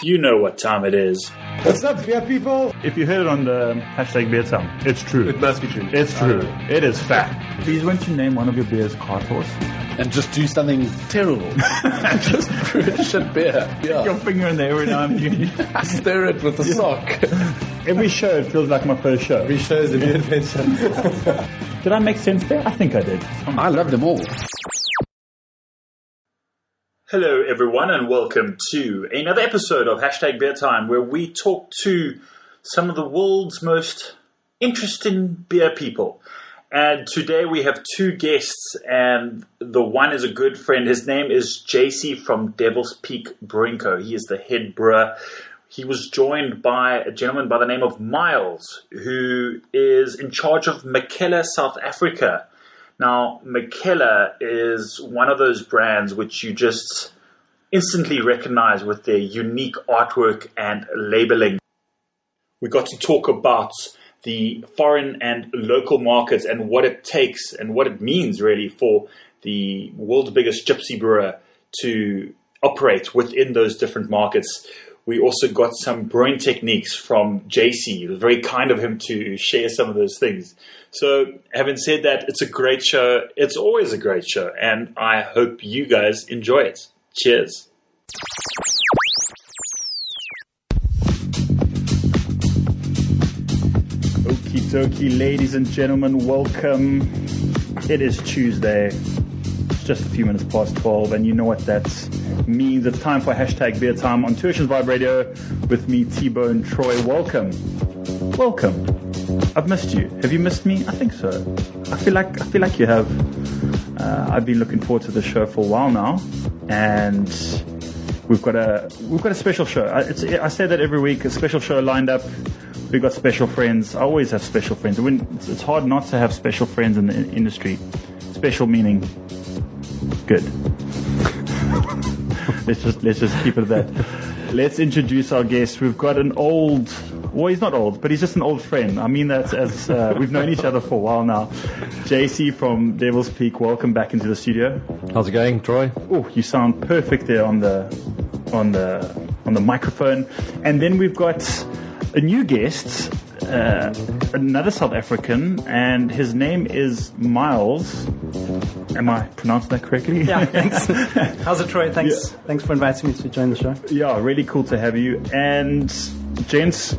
You know what time it is. What's up, beer people? If you heard it on the hashtag beer time, it's true. It must be true. It's true. It is fact. Please, won't you name one of your beers cart horse? And just do something terrible. Just brew shit beer. Stick your finger in there every now and again. Stir it with a sock. Every show, it feels like my first show. Every show is a new adventure. Did I make sense there? I think I did. I love them all. Hello, everyone, and welcome to another episode of Hashtag Beer Time, where we talk to some of the world's most interesting beer people. And today we have two guests, and the one is a good friend. His name is JC from Devil's Peak Brewing Co. He is the head brewer. He was joined by a gentleman by the name of Miles, who is in charge of Mikkeller South Africa. Now, Mikkeller is one of those brands which you just instantly recognize with their unique artwork and labeling. We got to talk about the foreign and local markets and what it takes and what it means really for the world's biggest gypsy brewer to operate within those different markets. We also got some brewing techniques from JC. It was very kind of him to share some of those things. So having said that, it's a great show. It's always a great show, and I hope you guys enjoy it. Cheers. Okie dokie, ladies and gentlemen, welcome. It is Tuesday. It's just a few minutes past 12, and you know what that means. It's time for Hashtag Beer Time on Tuition's Vibe Radio with me, T-Bone Troy. Welcome. Welcome. I've missed you. Have you missed me? I think so. I feel like you have. I've been looking forward to the show for a while now, and we've got a special show. I say that every week. A special show lined up. We've got special friends. I always have special friends. It's hard not to have special friends in the industry. Special meaning good. let's just keep it at that. Let's introduce our guest. We've got an old. Well, he's not old, but he's just an old friend. I mean that as we've known each other for a while now. JC from Devil's Peak, welcome back into the studio. How's it going, Troy? Oh, you sound perfect there on the microphone. And then we've got a new guest, another South African, and his name is Miles. Am I pronouncing that correctly? Yeah, thanks. How's it, Troy? Thanks. Yeah. Thanks for inviting me to join the show. Yeah, really cool to have you. And gents,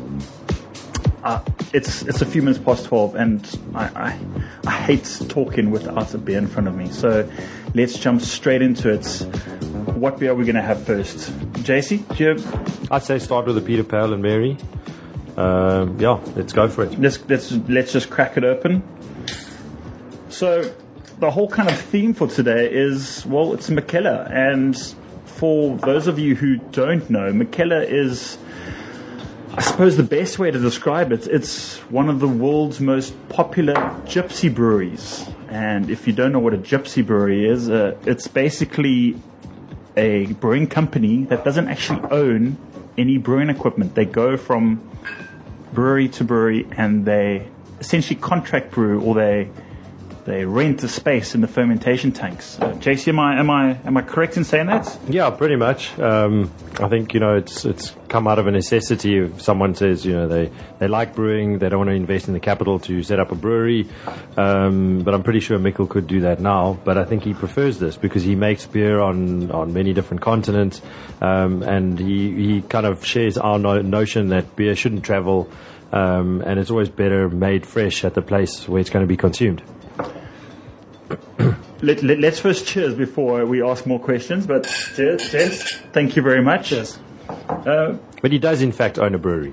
it's a few minutes past 12, and I hate talking without a beer in front of me. So let's jump straight into it. What beer are we going to have first? JC, do you have? I'd say start with a Peter Pale and Mary. Yeah, let's go for it. Let's just crack it open. So the whole kind of theme for today is, well, it's Mikkeller. And for those of you who don't know, Mikkeller is, I suppose the best way to describe it, it's one of the world's most popular gypsy breweries. And if you don't know what a gypsy brewery is, it's basically a brewing company that doesn't actually own any brewing equipment. They go from brewery to brewery, and they essentially contract brew, or they rent a space in the fermentation tanks. JC, am I correct in saying that? Yeah, pretty much. I think it's come out of a necessity. If someone says they like brewing, they don't want to invest in the capital to set up a brewery, but I'm pretty sure Mikkel could do that now. But I think he prefers this because he makes beer on many different continents, and he kind of shares our notion that beer shouldn't travel, and it's always better made fresh at the place where it's going to be consumed. Let's first cheers before we ask more questions. But cheers, thank you very much. Cheers. But he does, in fact, own a brewery.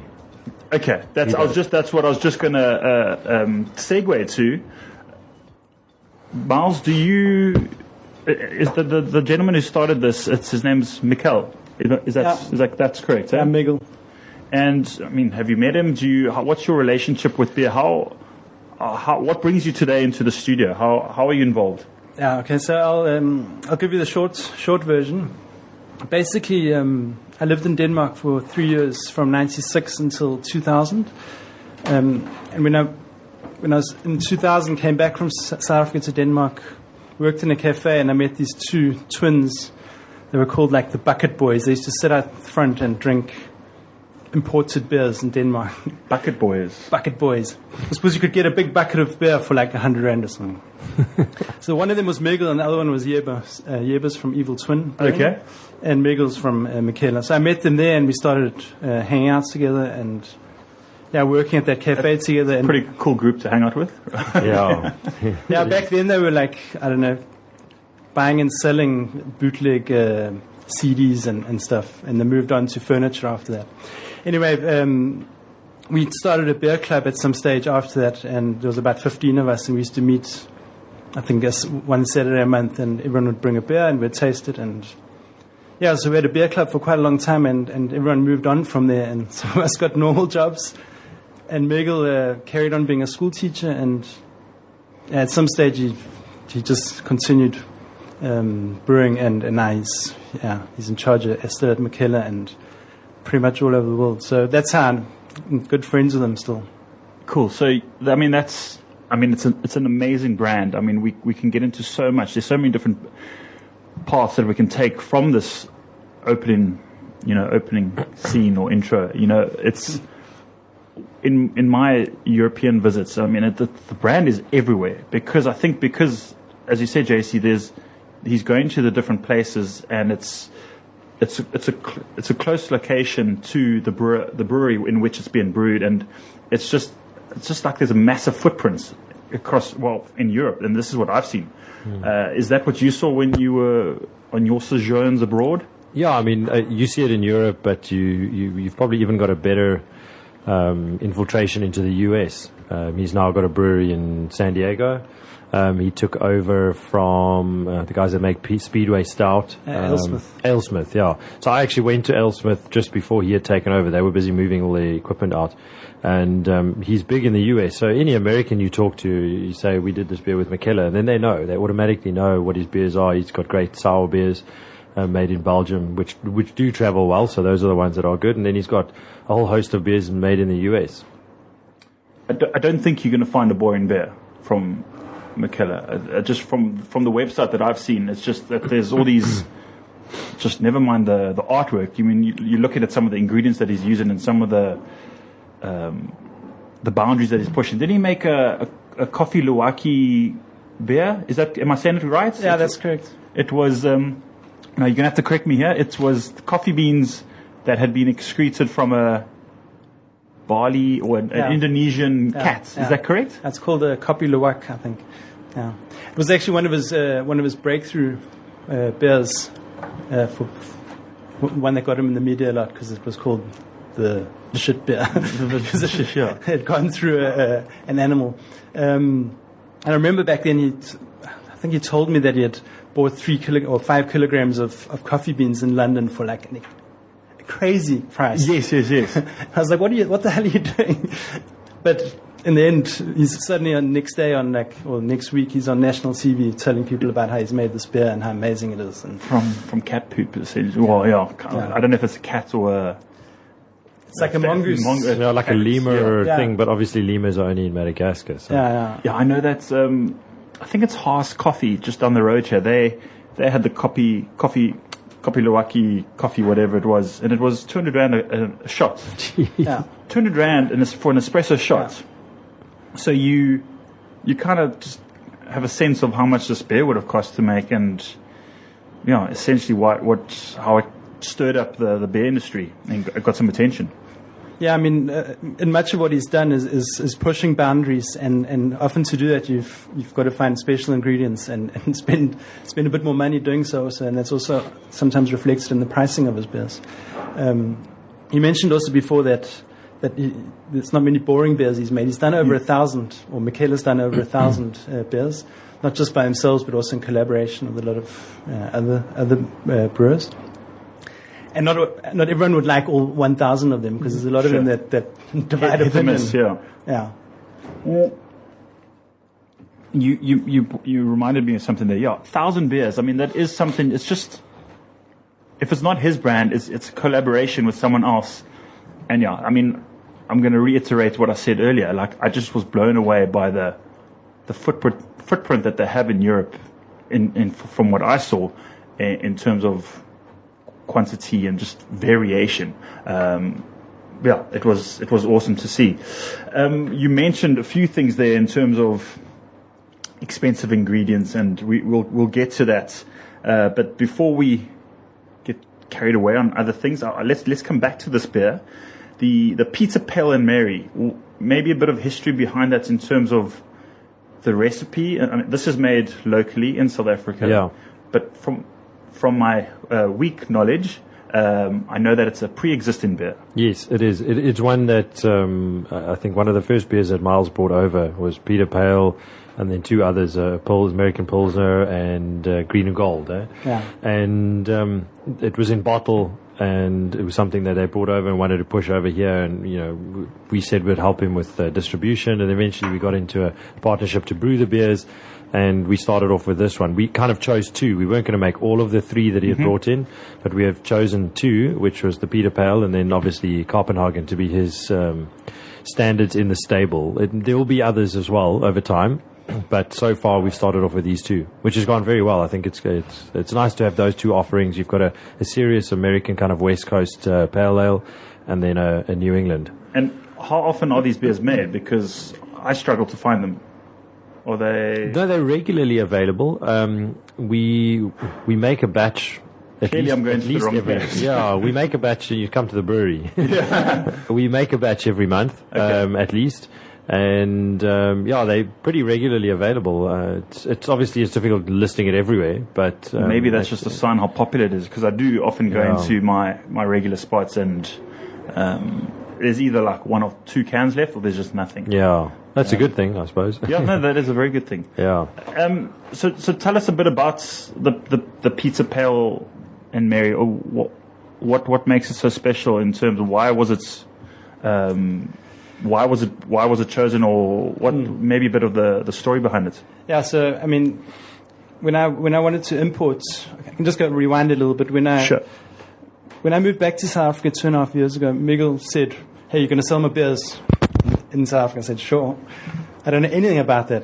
Okay, that's what I was just going to segue to. Miles, is the gentleman who started this? His name's Mikkel. Is that's correct? Yeah, Mikkel. And I mean, have you met him? What's your relationship with beer? What brings you today into the studio? How are you involved? Yeah, okay. So I'll give you the short version. Basically, I lived in Denmark for 3 years, from '96 until 2000. And when I was in 2000, came back from South Africa to Denmark, worked in a cafe, and I met these two twins They were called like the Bucket Boys. They used to sit out front and drink imported beers in Denmark. Bucket Boys. Bucket Boys. I suppose you could get a big bucket of beer for like 100 rand or something. So one of them was Mikkel and the other one was Jebers. Jebers from Evil Twin. Okay. And Mikkel's from Michaela. So I met them there and we started hanging out together and working at that cafe together. And Pretty cool group to hang out with. Yeah. yeah, back then they were like, I don't know, buying and selling bootleg CDs and stuff. And they moved on to furniture after that. Anyway, we started a beer club at some stage after that, and there was about 15 of us, and we used to meet, I think, one Saturday a month, and everyone would bring a beer, and we'd taste it, and so we had a beer club for quite a long time, and everyone moved on from there, and some of us got normal jobs, and Mikkel carried on being a school teacher, and at some stage he just continued brewing, and now he's in charge still at Michaela, and pretty much all over the world. So that's how I'm good friends with them still. Cool. So, I mean, it's an amazing brand. I mean, we can get into so much. There's so many different paths that we can take from this opening scene or intro. You know, it's in my European visits. I mean, the brand is everywhere because as you said, JC, he's going to the different places and it's a close location to the brewery in which it's being brewed, and it's just like there's a massive footprint across in Europe, and this is what I've seen. Is that what you saw when you were on your sojourns abroad? Yeah, I mean, you see it in Europe, but you've probably even got a better infiltration into the US. He's now got a brewery in San Diego. He took over from the guys that make Speedway Stout. AleSmith, yeah. So I actually went to AleSmith just before he had taken over. They were busy moving all the equipment out. And he's big in the US. So any American you talk to, you say, we did this beer with Michaela. And then they know. They automatically know what his beers are. He's got great sour beers made in Belgium, which do travel well. So those are the ones that are good. And then he's got a whole host of beers made in the US. I don't think you're going to find a boring beer from Michaela. Just from the website that I've seen, it's just that there's all these. Just never mind the artwork. You mean you're looking at some of the ingredients that he's using and some of the boundaries that he's pushing. Did he make a coffee Luwaki beer? Am I saying it right? Yeah, that's correct. It was. Now you're gonna have to correct me here. It was coffee beans that had been excreted from a Bali or an Indonesian cat. Is that correct? That's called a Kopi Luwak, I think. Yeah, it was actually one of his breakthrough beers for one that got him in the media a lot because it was called the shit beer because it had gone through an animal. And I remember back then I think he told me that he had bought 5 kilograms of coffee beans in London for like a crazy price. Yes. I was like, what the hell are you doing? But in the end, he's suddenly next week, he's on national TV telling people about how he's made this beer and how amazing it is. And from cat poop, essentially. Well, I don't know if it's a cat or a... It's like a mongoose. Like a lemur thing, but obviously lemurs are only in Madagascar. So. Yeah, I know that's... I think it's Haas Coffee just down the road here. They had the Kopi Luwaki coffee, whatever it was, and it was 200 rand a shot. 200 rand for an espresso shot. Yeah. So you kind of just have a sense of how much this beer would have cost to make, and essentially how it stirred up the beer industry and got some attention. Yeah, I mean, and much of what he's done is pushing boundaries, and often to do that, you've got to find special ingredients and spend a bit more money doing so. And that's also sometimes reflected in the pricing of his beers. You mentioned also before that there's not many boring beers he's made. He's done over 1,000, or Michaela's done over 1,000 beers, not just by themselves, but also in collaboration with a lot of other brewers. And not everyone would like all 1,000 of them because there's a lot of them that divide opinion. Yeah. Well, you reminded me of something there. Yeah, 1,000 beers. I mean, that is something. It's just, if it's not his brand, it's a collaboration with someone else. And I mean, I'm going to reiterate what I said earlier. Like, I just was blown away by the footprint that they have in Europe, from what I saw, in terms of quantity and just variation. It was awesome to see. You mentioned a few things there in terms of expensive ingredients, and we'll get to that. But before we get carried away on other things, let's come back to this beer, the Peter Pale and Mary. Maybe a bit of history behind that in terms of the recipe. I mean, this is made locally in South Africa. Yeah. But from my weak knowledge, I know that it's a pre-existing beer. Yes, it is. It's one that I think one of the first beers that Miles brought over was Peter Pale, and then two others, American Pilsner and Green and Gold. Yeah. And it was in bottle, and it was something that they brought over and wanted to push over here. And, we said we'd help him with distribution, and eventually we got into a partnership to brew the beers. And we started off with this one. We kind of chose two. We weren't going to make all of the three that he had brought in, but we have chosen two, which was the Peter Pale and then obviously Copenhagen to be his standards in the stable. There will be others as well over time, but so far we've started off with these two, which has gone very well. I think it's nice to have those two offerings. You've got a serious American kind of West Coast pale ale, and then a New England. And how often are these beers made? Because I struggle to find them. Or they? No, they're regularly available. We make a batch. Clearly, I'm going to the wrong place. Yeah, we make a batch. You come to the brewery. We make a batch every month, at least, and they're pretty regularly available. It's obviously it's difficult listing it everywhere, but maybe that's just a sign how popular it is. Because I do often go into my regular spots and there's either like one or two cans left, or there's just nothing. Yeah. That's a good thing, I suppose. Yeah, no, that is a very good thing. Yeah. So tell us a bit about the Peter Pale and Mary. Or what makes it so special in terms of why was it chosen, or what maybe a bit of the story behind it. Yeah. So I mean, when I wanted to import, I can just go rewind a little bit. When I moved back to South Africa 2.5 years ago, Miguel said, "Hey, you're going to sell my beers in South Africa?" I said, "Sure." I don't know anything about that.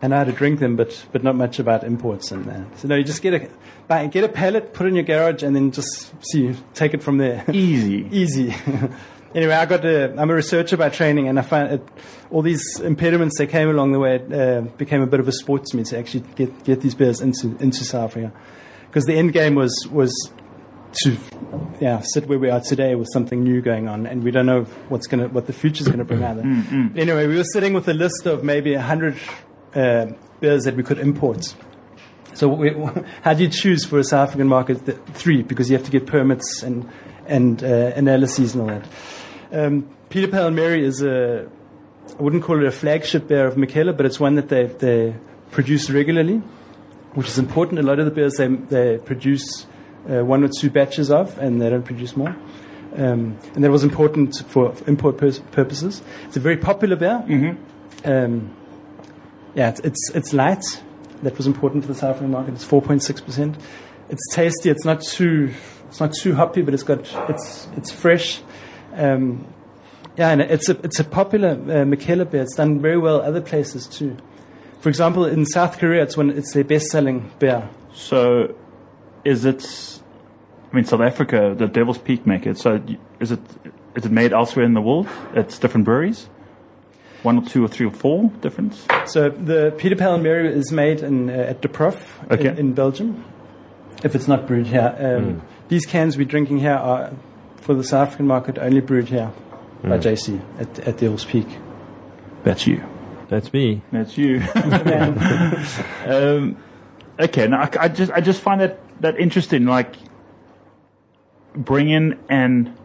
I know how to drink them, but not much about imports and that. So no, you just get a pallet, put it in your garage, and then just take it from there. Easy. Anyway, I'm a researcher by training, and I find all these impediments that came along the way became a bit of a sport to me to actually get these beers into South Africa, because the end game was to sit where we are today with something new going on, and we don't know what the future's going to bring either. Anyway, we were sitting with a list of maybe 100 beers that we could import. So how do you choose for a South African market? 3, because you have to get permits and analyses and all that. Peter Pale and Mary is I wouldn't call it a flagship beer of Mikkeller, but it's one that they produce regularly, which is important. A lot of the beers they produce 1 or 2 batches of, and they don't produce more. And that was important for import purposes. It's a very popular beer. It's light. That was important for the South African market. It's 4.6%. It's tasty. It's not too hoppy, but it's fresh. And it's a popular Mikkeller beer. It's done very well other places too. For example, in South Korea, it's their best-selling beer. So, is it? I mean, South Africa, the Devil's Peak make it. So, is it made elsewhere in the world? It's different breweries. 1 or 2 or 3 or 4 different. So the Peter Pale and Mary is made at De Prof in Belgium. If it's not brewed here, these cans we're drinking here are for the South African market only brewed here by JC at Devil's Peak. That's you. That's me. That's you. Okay, now I just find that interesting. Like bringing an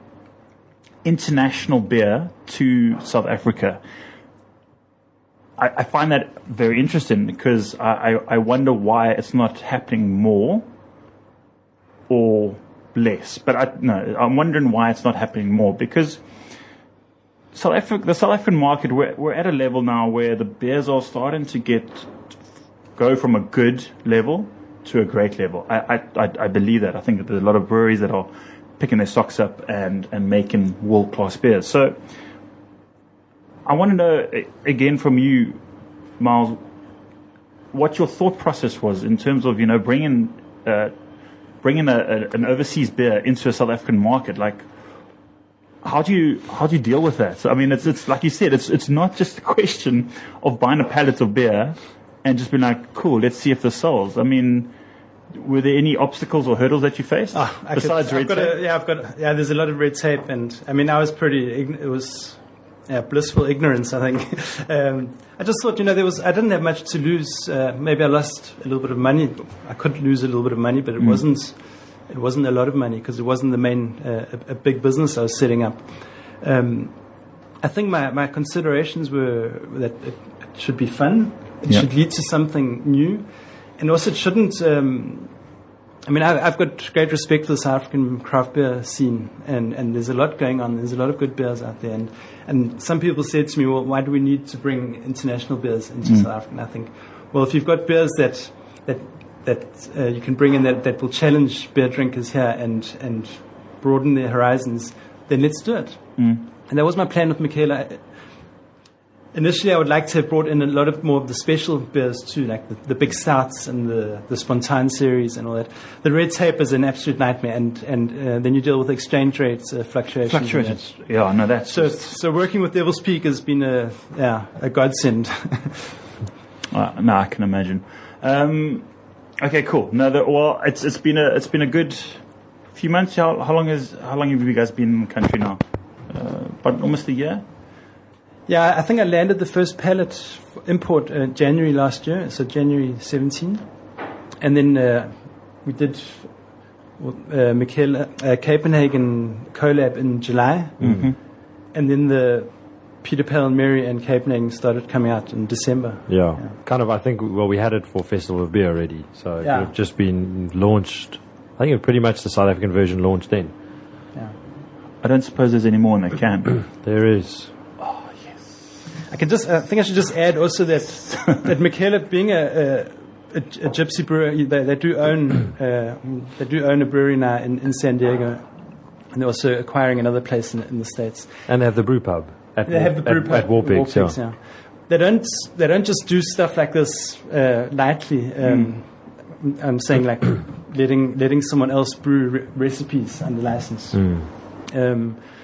international beer to South Africa. I find that very interesting because I wonder why it's not happening more or less. But I'm wondering why it's not happening more because the South African market, we're at a level now where the beers are starting to go from a good level to a great level. I believe that. I think that there's a lot of breweries that are picking their socks up and making world-class beers. So I want to know, again, from you, Miles, what your thought process was in terms of, bringing bringing an overseas beer into a South African market, like, how do you deal with that? So, I mean, it's like you said, it's not just a question of buying a pallet of beer and just being like, cool, let's see if this sells. I mean, were there any obstacles or hurdles that you faced besides red tape? There's a lot of red tape, and I mean, I was it was blissful ignorance, I think. I just thought, I didn't have much to lose. Maybe I lost a little bit of money. I could lose a little bit of money, but it wasn't a lot of money because it wasn't the main, a big business I was setting up. I think my considerations were that it should be fun. It should lead to something new. And also it shouldn't, I've got great respect for the South African craft beer scene, and there's a lot going on. There's a lot of good beers out there. And some people said to me, well, why do we need to bring international beers into South Africa? And I think, well, if you've got beers that you can bring in that will challenge beer drinkers here and broaden their horizons, then let's do it. And that was my plan with Michela. Initially, I would like to have brought in a lot of more of the special beers too, like the big stouts and the Spontan series and all that. The red tape is an absolute nightmare, and then you deal with exchange rates fluctuations. Yeah, I know that. So working with Devil's Peak has been a godsend. No, I can imagine. Okay, cool. No, it's been a good few months. How long have you guys been in the country now? About almost a year. Yeah, I think I landed the first pallet import January last year, so January 17. And then we did Copenhagen collab in July. Mm-hmm. And then the Peter, Pale and Mary and Copenhagen started coming out in December. Yeah. Kind of, I think, we had it for Festival of Beer already. So it would have just been launched. I think it pretty much the South African version launched then. Yeah. I don't suppose there's any more in the can. There is. I think I should just add also that Michela, being a gypsy brewer, they do own a brewery now in San Diego, and they're also acquiring another place in the States. And they have the brew pub. They have the brew pub at Warpix. Yeah. They don't just do stuff like this lightly. I'm saying like letting someone else brew recipes under license.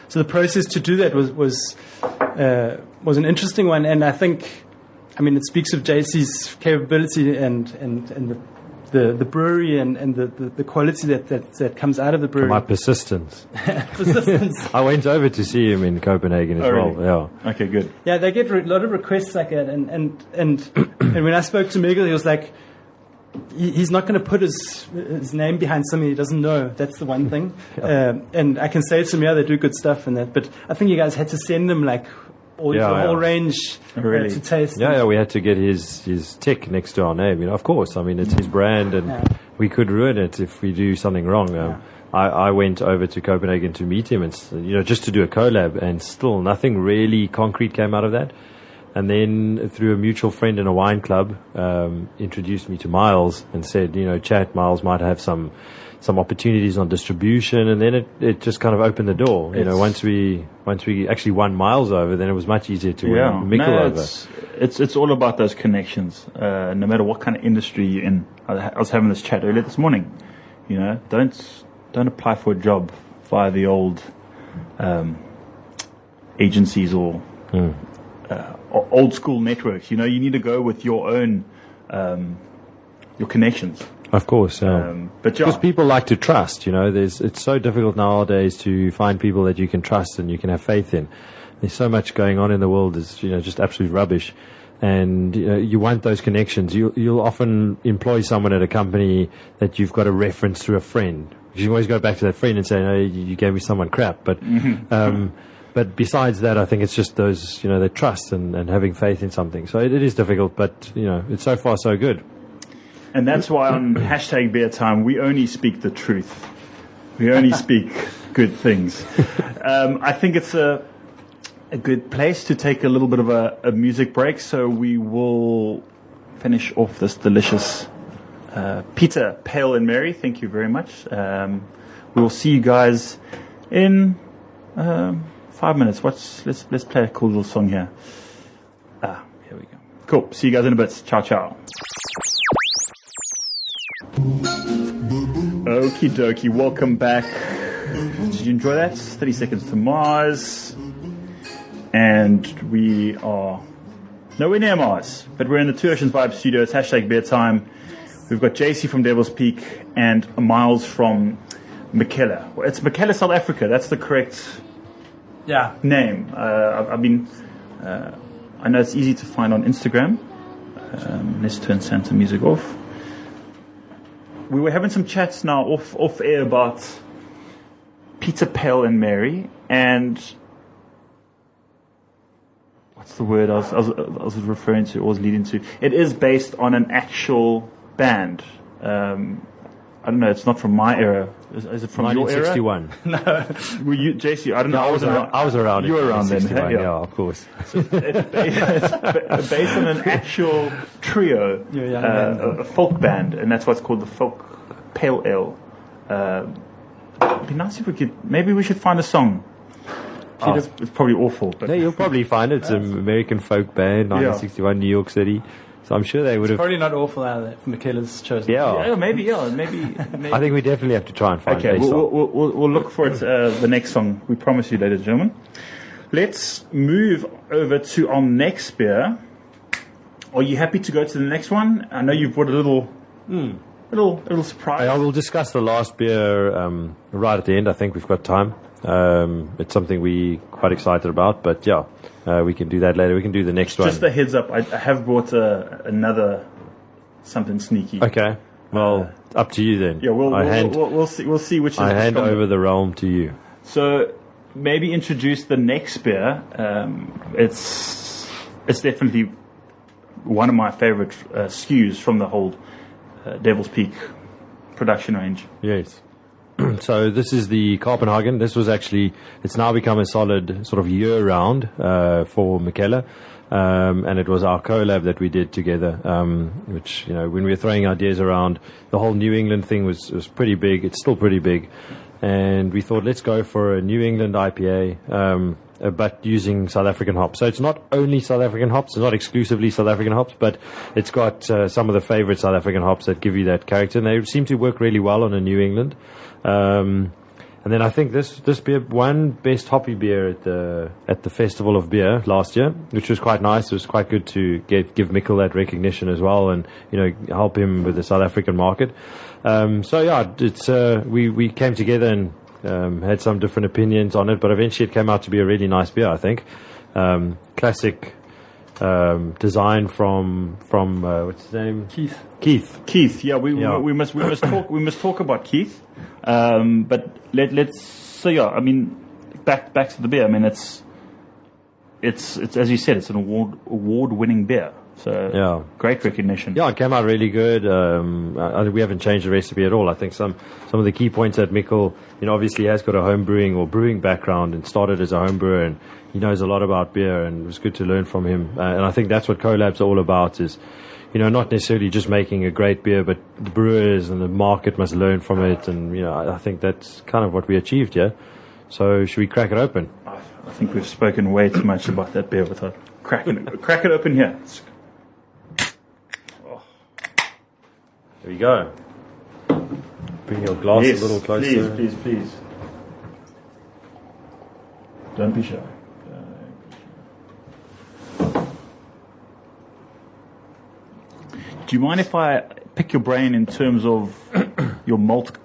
So the process to do that was an interesting one, and I think, it speaks of JC's capability and the brewery and the quality that comes out of the brewery. My persistence. I went over to see him in Copenhagen as well. Really? Yeah. Okay, good. Yeah, they get a lot of requests like that, and when I spoke to Miguel, he was like, he's not going to put his name behind something he doesn't know. That's the one thing. And I can say to him, they do good stuff and that. But I think you guys had to send them like the whole range to taste. Yeah, we had to get his tick next to our name. Of course. It's his brand, and we could ruin it if we do something wrong. I went over to Copenhagen to meet him, and just to do a collab, and still nothing really concrete came out of that. And then through a mutual friend in a wine club, introduced me to Miles and said, Miles might have some opportunities on distribution, and then it just kind of opened the door. Once we actually won Miles over, then it was much easier to win Mikkel over. It's all about those connections, no matter what kind of industry you're in. I was having this chat earlier this morning. Don't apply for a job via the old agencies or old school networks. You need to go with your own your connections. Of course, because people like to trust. It's so difficult nowadays to find people that you can trust and you can have faith in. There's so much going on in the world that's just absolute rubbish, and you want those connections. You'll often employ someone at a company that you've got a reference through a friend. You always go back to that friend and say, "No, you gave me someone crap." But but besides that, I think it's just those the trust and having faith in something. So it is difficult, but it's so far so good. And that's why on hashtag Beer Time, we only speak the truth. We only speak good things. I think it's a good place to take a little bit of a music break. So we will finish off this delicious Peter, Pale and Mary. Thank you very much. We will see you guys in 5 minutes. Let's play a cool little song here. Here we go. Cool. See you guys in a bit. Ciao, ciao. Okie dokie, welcome back. Did you enjoy that? 30 Seconds to Mars. And we are nowhere near Mars, but we're in the Two Oceans Vibe studio. It's hashtag beer time. We've got JC from Devil's Peak and Miles from Mikkeller. Well, it's Mikkeller, South Africa. That's the correct name. I know it's easy to find on Instagram. Let's turn Santa music off. We were having some chats now off air about Peter, Pale and Mary, and what's the word I was referring to, or was leading to? It is based on an actual band. I don't know. It's not from my era. Is it from your era? 1961. Were you, JC? I don't know. I was around. You were around then. 1961, Yeah, yeah, of course. It's based on an actual trio, a folk band, and that's what's called the Folk Pale Ale. It'd be nice if we could. Maybe we should find a song. It's probably awful, but No, you'll probably find it. It's an American folk band, 1961, New York City. So I'm sure they would have. Probably not awful either. Mikkeller's chosen. maybe. I think we definitely have to try and find Okay, a song. we'll look for it. The next song, we promise you, ladies and gentlemen. Let's move over to our next beer. Are you happy to go to the next one? I know you've brought a little surprise. I will discuss the last beer right at the end. I think we've got time. It's something we're quite excited about, but we can do that later. We can do the next one. Just a heads up, I have brought another something sneaky. Okay. Well, up to you then. Yeah, we'll see which is I hand stronger. over the realm to you. So maybe introduce the next beer. It's definitely one of my favorite SKUs from the whole Devil's Peak production range. Yes. So this is the Copenhagen. This was it's now become a solid sort of year-round for Mikkeller. And it was our collab that we did together, which, when we were throwing ideas around, the whole New England thing was pretty big. It's still pretty big. And we thought, let's go for a New England IPA, but using South African hops. So it's not only South African hops, it's not exclusively South African hops, but it's got some of the favorite South African hops that give you that character. And they seem to work really well on a New England. And then I think this beer won best hoppy beer at the Festival of Beer last year, which was quite nice. It was quite good to give Mikkel that recognition as well, and help him with the South African market. It's we came together and had some different opinions on it, but eventually it came out to be a really nice beer. I think classic design from what's his name? Keith. Yeah, we must talk about Keith. But let's I mean, back to the beer. I mean, it's as you said, it's an award-winning beer. So great recognition. Yeah, it came out really good. We haven't changed the recipe at all. I think some of the key points that Mikkel, obviously has got a home brewing or brewing background and started as a home brewer, and he knows a lot about beer, and it was good to learn from him. And I think that's what collabs are all about, is not necessarily just making a great beer, but the brewers and the market must learn from it. And, I think that's kind of what we achieved here. So should we crack it open? I think we've spoken way too much about that beer without cracking it. Crack it open here. There we go. Bring your glass a little closer. Please. Don't be shy. Do you mind if I pick your brain in terms of your malt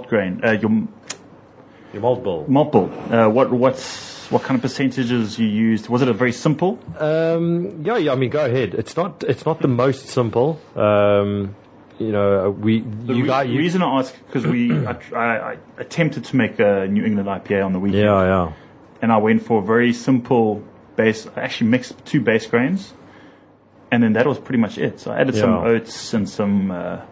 grain, Your malt bill. Malt bill? What kind of percentages you used? Was it a very simple? I mean, go ahead. It's not the most simple. The reason I ask, because I attempted to make a New England IPA on the weekend. Yeah. And I went for a very simple base. I actually mixed 2 base grains, and then that was pretty much it. So I added some oats and some a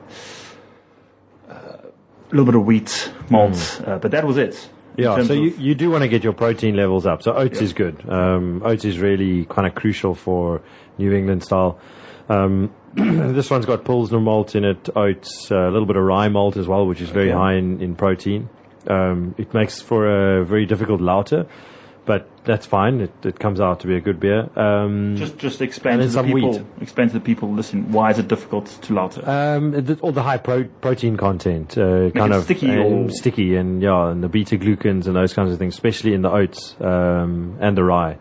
little bit of wheat malt, but that was it. Yeah, so you do want to get your protein levels up. So oats is good. Oats is really kind of crucial for New England style. This one's got Pilsner malt in it, oats, a little bit of rye malt as well, which is very high in protein. It makes for a very difficult lauter, but that's fine. It comes out to be a good beer. Just explain And to then the some people. wheat. Explain to the people. Listen, why is it difficult to lauter? All the high protein content, kind it of sticky or- sticky, and and the beta glucans and those kinds of things, especially in the oats and the rye.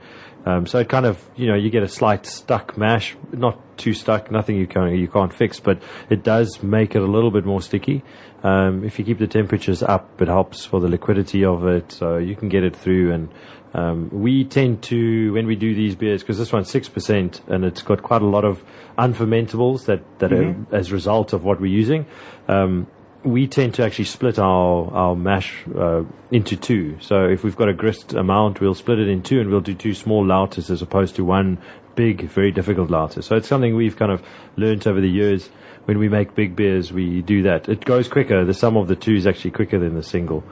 So it kind of, you get a slight stuck mash, not too stuck, nothing you can't fix, but it does make it a little bit more sticky. If you keep the temperatures up, it helps for the liquidity of it, so you can get it through. And we tend to, when we do these beers, because this one's 6%, and it's got quite a lot of unfermentables that are as a result of what we're using. We tend to actually split our mash into two. So if we've got a grist amount, we'll split it in two, and we'll do two small lauters as opposed to one big, very difficult lauter. So it's something we've kind of learnt over the years. When we make big beers, we do that. It goes quicker. The sum of the two is actually quicker than the single,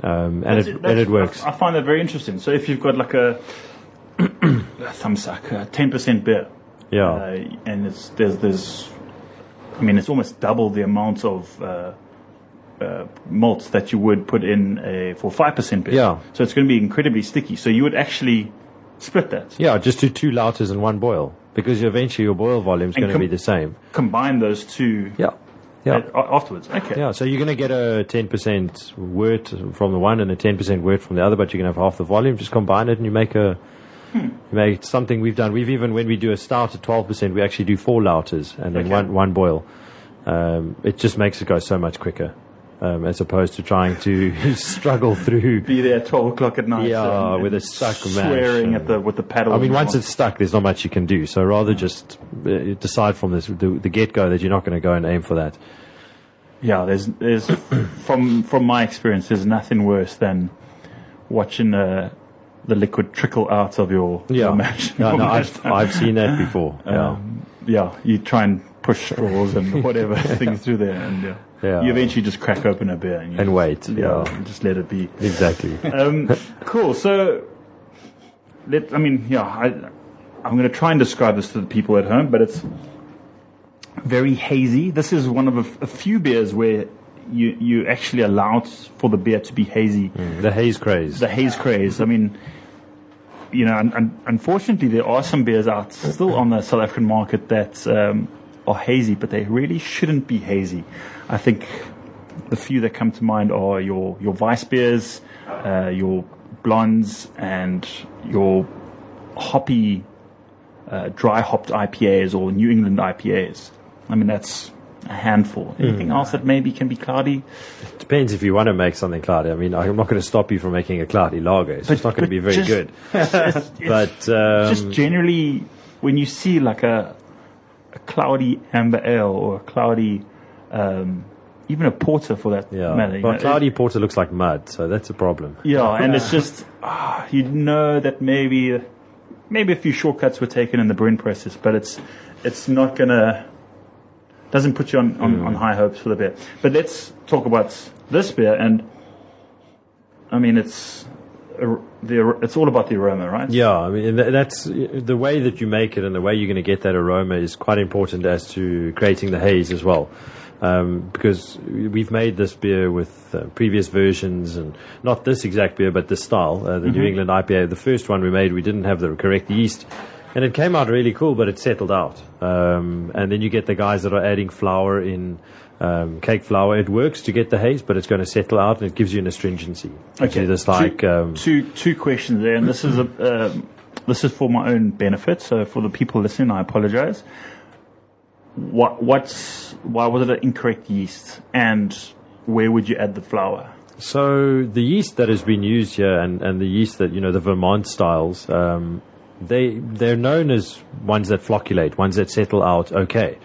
and it works. I find that very interesting. So if you've got like a thumbsuck, 10% beer, and there's, it's almost double the amount of malts that you would put in for 5% beer. Yeah. So it's going to be incredibly sticky. So you would actually split that. Yeah, just do two lauters and one boil, because eventually your boil volume is going to be the same. Combine those two. Yeah. Afterwards. Okay. Yeah, so you're going to get a 10% wort from the one and a 10% wort from the other, but you're going to have half the volume. Just combine it and you make you make something we've done. We've even, when we do a stout at 12%, we actually do 4 lauters and then one boil. It just makes it go so much quicker. As opposed to trying to struggle through. Be there at 12 o'clock at night. Yeah, and with a stuck mash. Swearing with the paddle. Once it's stuck, there's not much you can do. So rather just decide from the get-go that you're not going to go and aim for that. Yeah, there's from my experience, there's nothing worse than watching the liquid trickle out of your mash. I've seen that before. You try and push straws and whatever things through there, and you eventually just crack open a beer and wait. And just let it be. Exactly. Cool. So, I'm going to try and describe this to the people at home, but it's very hazy. This is one of a few beers where you actually allow for the beer to be hazy. The haze craze. Unfortunately, there are some beers out still on the South African market that are hazy, but they really shouldn't be hazy. I think the few that come to mind are your Weiss beers, your blondes, and your hoppy, dry hopped IPAs or New England IPAs. That's a handful. Anything else that maybe can be cloudy? Depends if you want to make something cloudy. I'm not going to stop you from making a cloudy lager. It's not going to be very good. But just generally, when you see like a cloudy amber ale or a cloudy, even a porter for that matter. Well, cloudy porter looks like mud, so that's a problem. Yeah, and it's just that maybe a few shortcuts were taken in the brewing process, but it's not gonna. Doesn't put you on high hopes for the beer. But let's talk about this beer, and it's all about the aroma, right? Yeah, that's the way that you make it, and the way you're going to get that aroma is quite important as to creating the haze as well. Because we've made this beer with previous versions, and not this exact beer, but this style, the New England IPA. The first one we made, we didn't have the correct yeast. And it came out really cool, but it settled out. And then you get the guys that are adding flour in, cake flour. It works to get the haze, but it's going to settle out, and it gives you an astringency. Okay. Two questions there, and this is for my own benefit. So for the people listening, I apologize. Why was it an incorrect yeast, and where would you add the flour? So the yeast that has been used here, and the yeast that the Vermont styles. They're known as ones that flocculate, ones that settle out okay.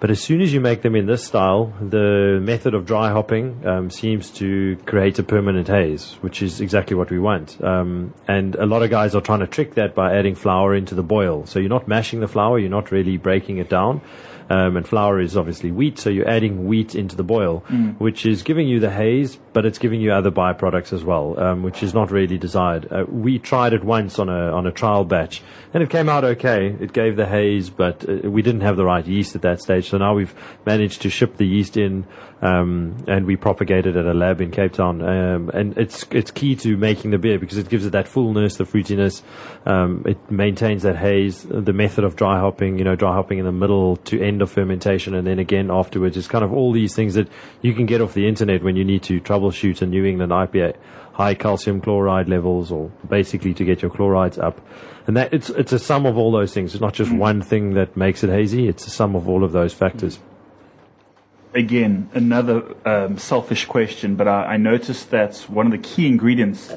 But as soon as you make them in this style, the method of dry hopping seems to create a permanent haze, which is exactly what we want. And a lot of guys are trying to trick that by adding flour into the boil. So you're not mashing the flour, you're not really breaking it down. and flour is obviously wheat. So you're adding wheat into the boil, which is giving you the haze, but it's giving you other byproducts as well, which is not really desired. We tried it once on a trial batch, and it came out okay. It gave the haze, but we didn't have the right yeast at that stage. So now we've managed to ship the yeast in, and we propagate it at a lab in Cape Town. And it's key to making the beer because it gives it that fullness, the fruitiness. It maintains that haze. The method of dry hopping, dry hopping in the middle to end of fermentation, and then again afterwards. It's kind of all these things that you can get off the internet when you need to troubleshoot a New England IPA, high calcium chloride levels, or basically to get your chlorides up. And that it's a sum of all those things. It's not just one thing that makes it hazy. It's a sum of all of those factors. Again, another selfish question, but I noticed that one of the key ingredients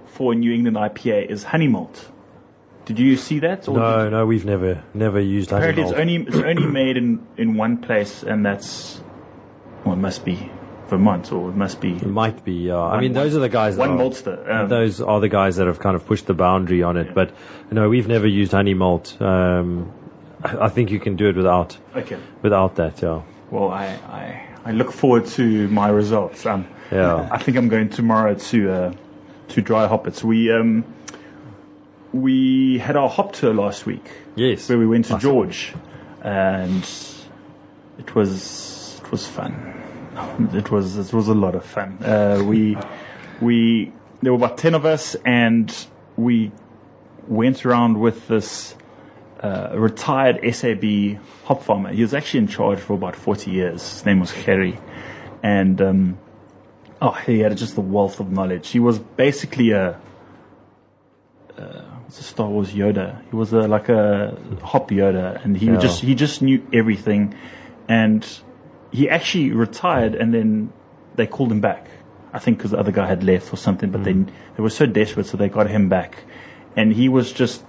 for a New England IPA is honey malt. Did you see that? Or No, we've never used honey apparently malt. it's only made in one place, and that's, well, it must be Vermont, or it must be It might be. I mean, those are the guys. one that are, maltster. those are the guys that have kind of pushed the boundary on it. But no, we've never used honey malt. I think you can do it without that. Yeah. Well, I look forward to my results. Yeah. I think I'm going tomorrow to dry hop it. So we had our hop tour last week. Yes. Where we went to George, and it was fun. It was a lot of fun. We there were about 10 of us, and we went around with this retired SAB hop farmer. He was actually in charge for about 40 years. His name was Gerry, and he had just a wealth of knowledge. He was basically a Star Wars Yoda. He was like a hop Yoda, and he just knew everything. And he actually retired, and then they called him back. I think because the other guy had left or something. But they were so desperate, so they got him back, and he was just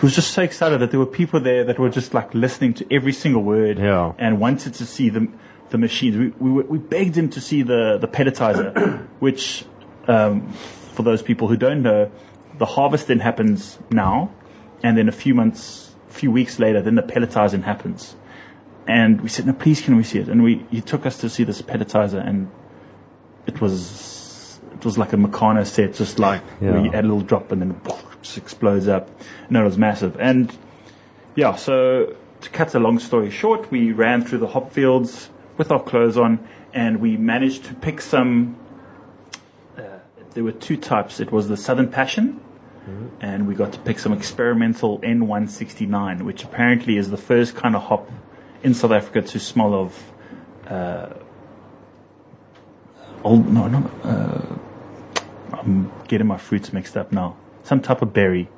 so excited that there were people there that were just like listening to every single word, and wanted to see the machines. We begged him to see the pelletizer, which for those people who don't know, the harvest then happens now, and then a few weeks later, then the pelletizing happens. And we said, no, please, can we see it? And he took us to see this pelletizer, and it was like a Meccano set, just like where you add a little drop and then it just explodes up. No, it was massive. And so to cut a long story short, we ran through the hop fields with our clothes on, and we managed to pick some. There were two types. It was the Southern Passion, and we got to pick some experimental N169, which apparently is the first kind of hop in South Africa to smell of I'm getting my fruits mixed up now. Some type of berry.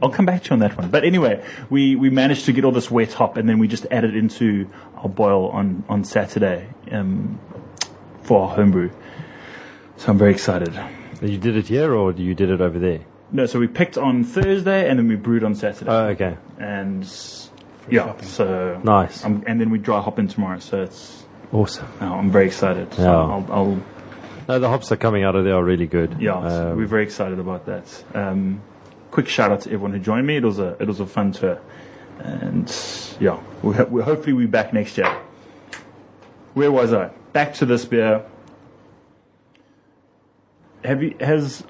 I'll come back to you on that one. But anyway, we managed to get all this wet hop, and then we just added into our boil on Saturday for our homebrew. So I'm very excited. You did it here, or you did it over there? No, so we picked on Thursday, and then we brewed on Saturday. Oh, okay. And so nice. And then we dry hop in tomorrow. So it's awesome. I'm very excited. So I'll No, the hops that are coming out of there are really good. Yeah, so we're very excited about that. Quick shout out to everyone who joined me. It was a fun tour, and we'll hopefully we'll be back next year. Where was I? Back to this beer. Has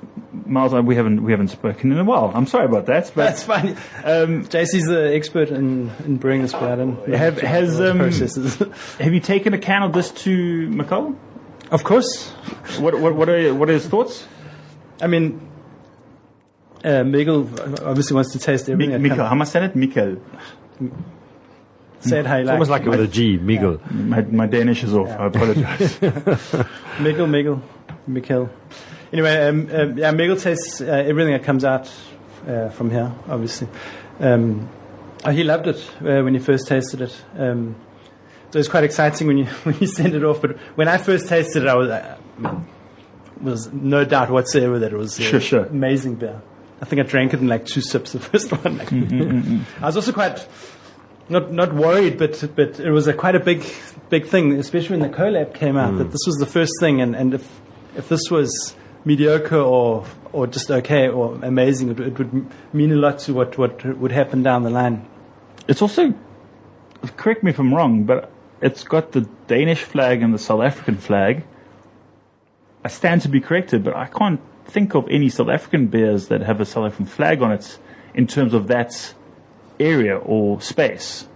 Miles? We haven't spoken in a while. I'm sorry about that. But that's fine. JC's the expert in brewing this beer. Have you taken a can of this to McCall? Of course. What are his thoughts? I mean, Miguel obviously wants to taste everything. Miguel, how am I saying it? Miguel. Say it how you like. Almost like it with a G, Miguel. My Danish is off. I apologize. Miguel. Anyway, Miguel tastes everything that comes out from here, obviously. He loved it when he first tasted it. So it's quite exciting when you send it off. But when I first tasted it, I was no doubt whatsoever that it was amazing beer. I think I drank it in like 2 sips the first one. I was also quite not worried, but it was quite a big thing, especially when the collab came out. That this was the first thing, and if this was mediocre or just okay or amazing, it would mean a lot to what would happen down the line. It's also correct me if I'm wrong, but it's got the Danish flag and the South African flag. I stand to be corrected, but I can't think of any South African beers that have a South African flag on it in terms of that area or space.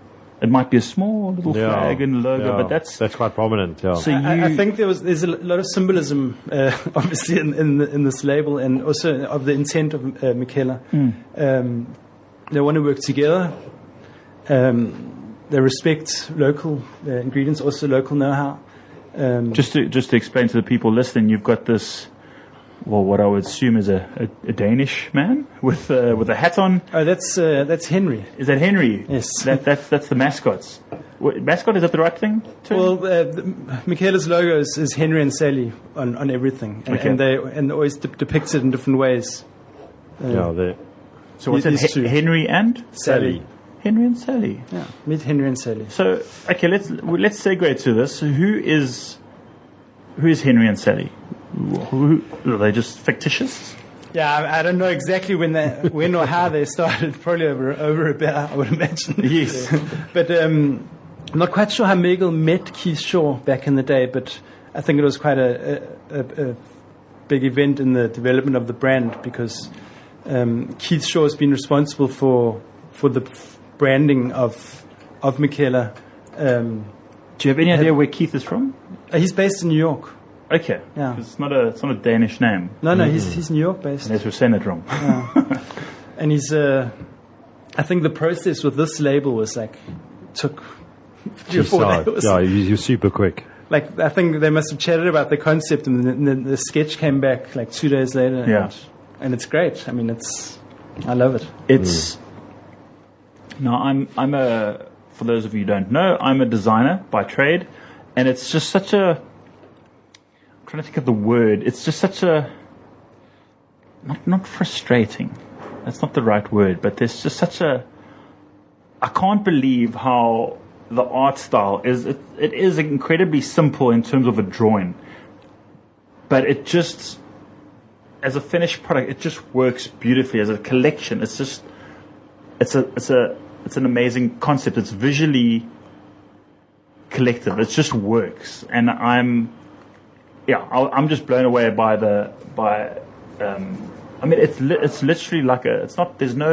It might be a small little flag and logo, but that's quite prominent. Yeah. So I think there's a lot of symbolism, obviously, in this label, and also of the intent of Mikkeller. They want to work together. They respect local ingredients, also local know-how. Just to explain to the people listening, you've got this. Well, what I would assume is a Danish man with a hat on. Oh, that's Henry. Is that Henry? Yes. That's the mascots. Mascot, is that the right thing? Well, Mikkeller's logo is Henry and Sally on everything, and they always depicted in different ways. So what's it? Henry and Sally. Henry and Sally. Yeah, meet Henry and Sally. So okay, let's segue to this. Who is Henry and Sally? Who are they? Just fictitious? Yeah, I don't know exactly when or how they started. Probably over a beer, I would imagine. Yes, but I'm not quite sure how Mikkel met Keith Shaw back in the day. But I think it was quite a big event in the development of the brand, because Keith Shaw has been responsible for the branding of Mikkeller. Do you have any idea where Keith is from? He's based in New York. Okay. Yeah. It's not a Danish name. No, he's New York based. Unless we're saying it wrong. And he's I think the process with this label was took 3 or 4 days. Yeah, you're super quick. I think they must have chatted about the concept, and then the sketch came back 2 days later. Yeah. And it's great. I mean, I love it. It's now I'm for those of you who don't know, I'm a designer by trade, and it's just such a. I'm trying to think of the word. It's just such a. Not frustrating. That's not the right word, but there's just such a. I can't believe how the art style is. It is incredibly simple in terms of a drawing, but it just, as a finished product, it just works beautifully as a collection. It's just, it's an amazing concept. It's visually collective. It just works, and I'm just blown away by I mean, it's literally there's no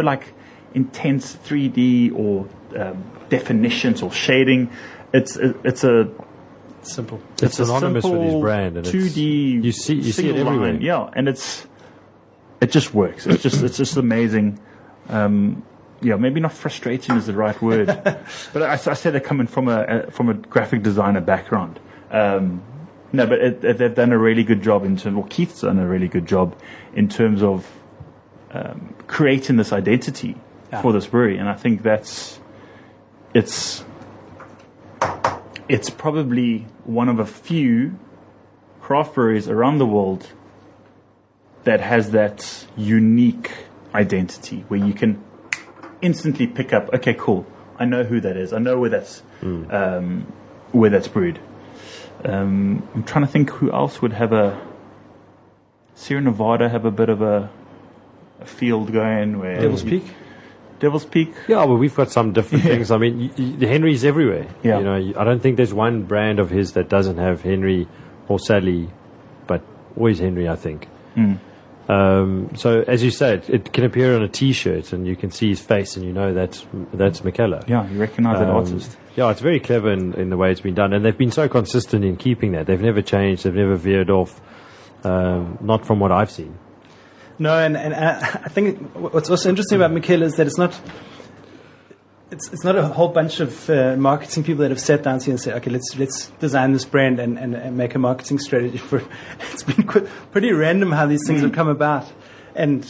intense 3D or definitions or shading. It's simple. It's synonymous with his brand, and 2D. You see it everywhere. Line, yeah, and it just works. It's just amazing. Maybe not frustrating is the right word, but I say they're coming from a graphic designer background. No, but they've done a really good job Keith's done a really good job in terms of creating this identity for this brewery, and I think it's probably one of a few craft breweries around the world that has that unique identity where you can instantly pick up, okay, cool, I know who that is, I know where that's brewed. I'm trying to think who else would have Sierra Nevada have a bit of a field going where Devil's Peak. Yeah, well, we've got some different things. I mean, the Henry's everywhere. Yeah. I don't think there's one brand of his that doesn't have Henry or Sally, but always Henry, I think. So, as you said, it can appear on a T-shirt, and you can see his face, and you know that's Mikkeller. Yeah, you recognise that artist. Yeah, it's very clever in the way it's been done, and they've been so consistent in keeping that. They've never changed. They've never veered off. Not from what I've seen. No, and I think what's also interesting about Mikkeller is that it's not a whole bunch of marketing people that have sat down here and said, okay, let's design this brand and make a marketing strategy for it. It's been pretty random how these things have come about, and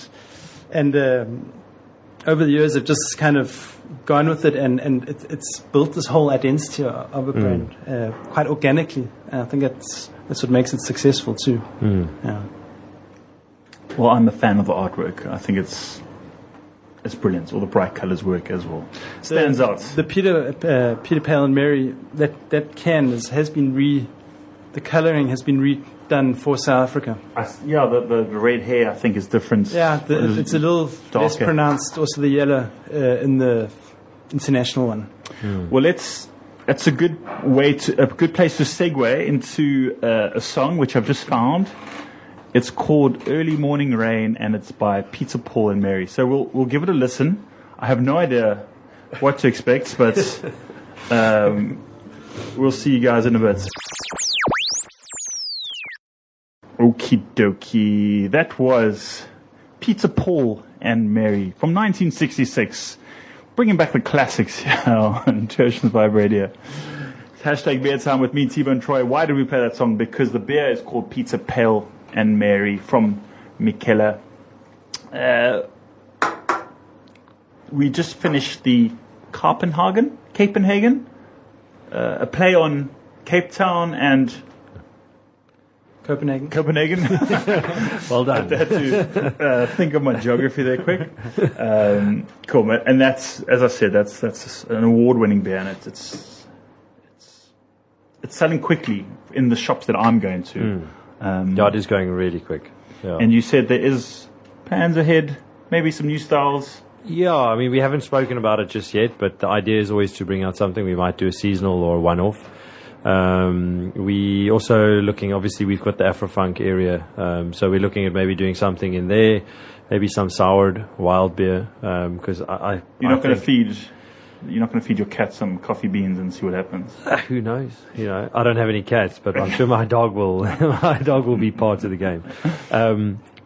over the years, I've just kind of gone with it, and it's built this whole identity of a brand quite organically. And I think that's what makes it successful too. Yeah. Well, I'm a fan of the artwork. I think it's brilliant. All the bright colours work as well. Stands out. The Peter Pale and Mary, that can has been the colouring has been redone for South Africa. The red hair I think is different. Yeah, it's a little darker. less pronounced. Also the yellow in the international one. Well, that's a good place to segue into a song which I've just found. It's called Early Morning Rain, and it's by Peter, Paul, and Mary. So we'll give it a listen. I have no idea what to expect, but we'll see you guys in a bit. Okie dokie. That was Peter, Paul, and Mary from 1966. Bringing back the classics here on Tertians Vibe Radio. It's hashtag beer time with me, T-Bone Troy. Why did we play that song? Because the beer is called Peter, Paul, and Mary from Mikkeller. We just finished the Copenhagen, a play on Cape Town and Copenhagen. Well done. I had to think of my geography there quick. Cool, man. And that's, as I said, that's an award-winning beer, and it's selling quickly in the shops that I'm going to. Yeah, it is going really quick. Yeah. And you said there is plans ahead, maybe some new styles. Yeah, I mean, we haven't spoken about it just yet, but the idea is always to bring out something. We might do a seasonal or a one-off. We also looking, obviously we've got the Afrofunk area, so we're looking at maybe doing something in there, maybe some soured wild beer, because you're not going to feed your cat some coffee beans and see what happens. Who knows? You know, I don't have any cats, but I'm sure my dog will be part of the game.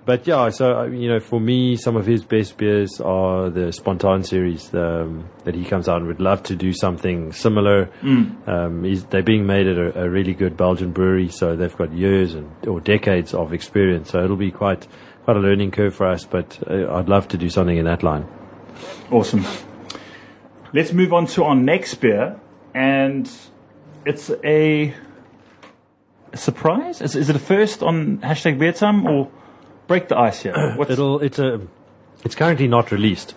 But yeah, so, for me, some of his best beers are the Spontaan series that he comes out and would love to do something similar. They're being made at a really good Belgian brewery, so they've got years or decades of experience. So it'll be quite a learning curve for us, but I'd love to do something in that line. Awesome. Let's move on to our next beer, and it's a surprise. Is it a first on hashtag beer time, or break the ice here? It's currently not released.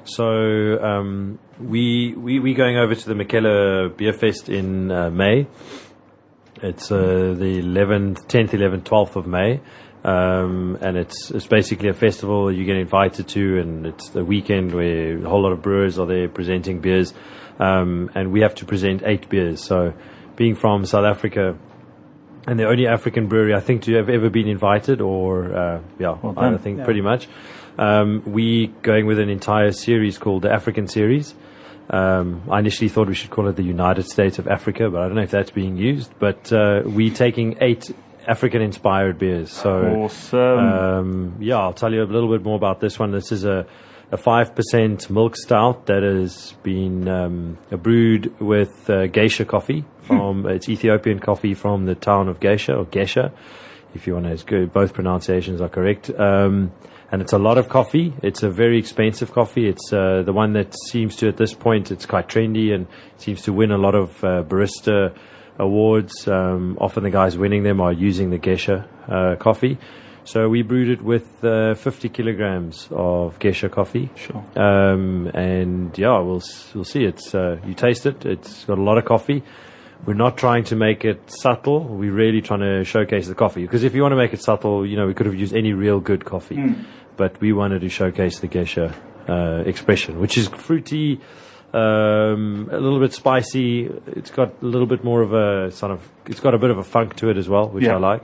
So we going over to the Mikkeller Beer Fest in May. It's the 10th, 11th, 12th of May. And it's basically a festival you get invited to, and it's the weekend where a whole lot of brewers are there presenting beers. And we have to present 8 beers. So being from South Africa, and the only African brewery, I think, to have ever been invited, or, I think pretty much. We going with an entire series called the African Series. I initially thought we should call it the United States of Africa, but I don't know if that's being used. But we're taking 8 African-inspired beers. So, awesome. I'll tell you a little bit more about this one. This is a 5% milk stout that has been brewed with geisha coffee. It's Ethiopian coffee from the town of Geisha, or Gesha, if you want to. It's good. Both pronunciations are correct. And it's a lot of coffee. It's a very expensive coffee. It's the one that seems to, at this point, it's quite trendy and seems to win a lot of barista awards. Often the guys winning them are using the Geisha coffee. So we brewed it with 50 kilograms of Geisha coffee. Sure. We'll see. It's you taste it. It's got a lot of coffee. We're not trying to make it subtle. We're really trying to showcase the coffee. Because if you want to make it subtle, we could have used any real good coffee. But we wanted to showcase the Geisha expression, which is fruity, a little bit spicy. It's got a little bit more of it's got a bit of a funk to it as well, which I like.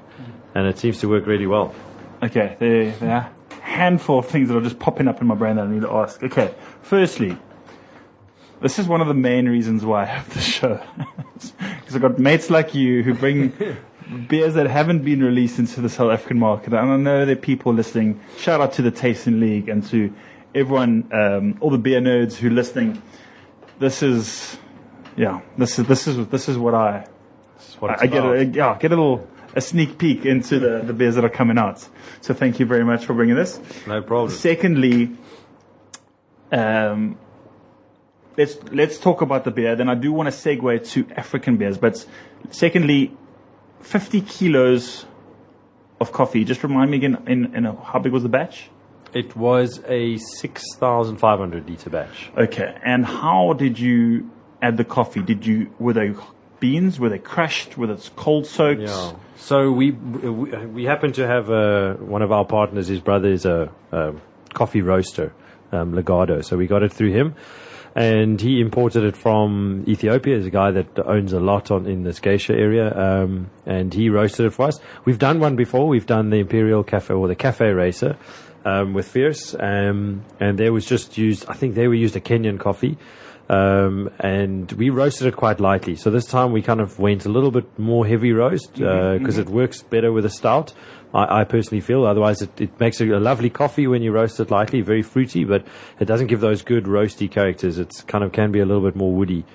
And it seems to work really well. Okay, there are a handful of things that are just popping up in my brain that I need to ask. Okay, firstly, this is one of the main reasons why I have this show. Because I've got mates like you who bring beers that haven't been released into the South African market. And I know there are people listening. Shout out to the Tasting League and to everyone, all the beer nerds who are listening. This is what I get a sneak peek into the beers that are coming out. So thank you very much for bringing this. No problem. Secondly, let's talk about the beer. Then I do want to segue to African beers. But secondly, 50 kilos of coffee. Just remind me again, how big was the batch? It was a 6,500 litre batch. Okay. And how did you add the coffee? Were they beans? Were they crushed? Were they cold soaked? Yeah. So we happen to have one of our partners. His brother is a coffee roaster, Legado. So we got it through him. and he imported it from Ethiopia. There's a guy that owns a lot in this geisha area, and he roasted it for us. We've done one before. We've done the Imperial Cafe or the Cafe Racer with Fierce, and there was just used. I think they were used a Kenyan coffee. And we roasted it quite lightly. So this time we kind of went a little bit more heavy roast because it works better with a stout. I personally feel. Otherwise, it makes a lovely coffee when you roast it lightly, very fruity, but it doesn't give those good roasty characters. It's kind of can be a little bit more woody.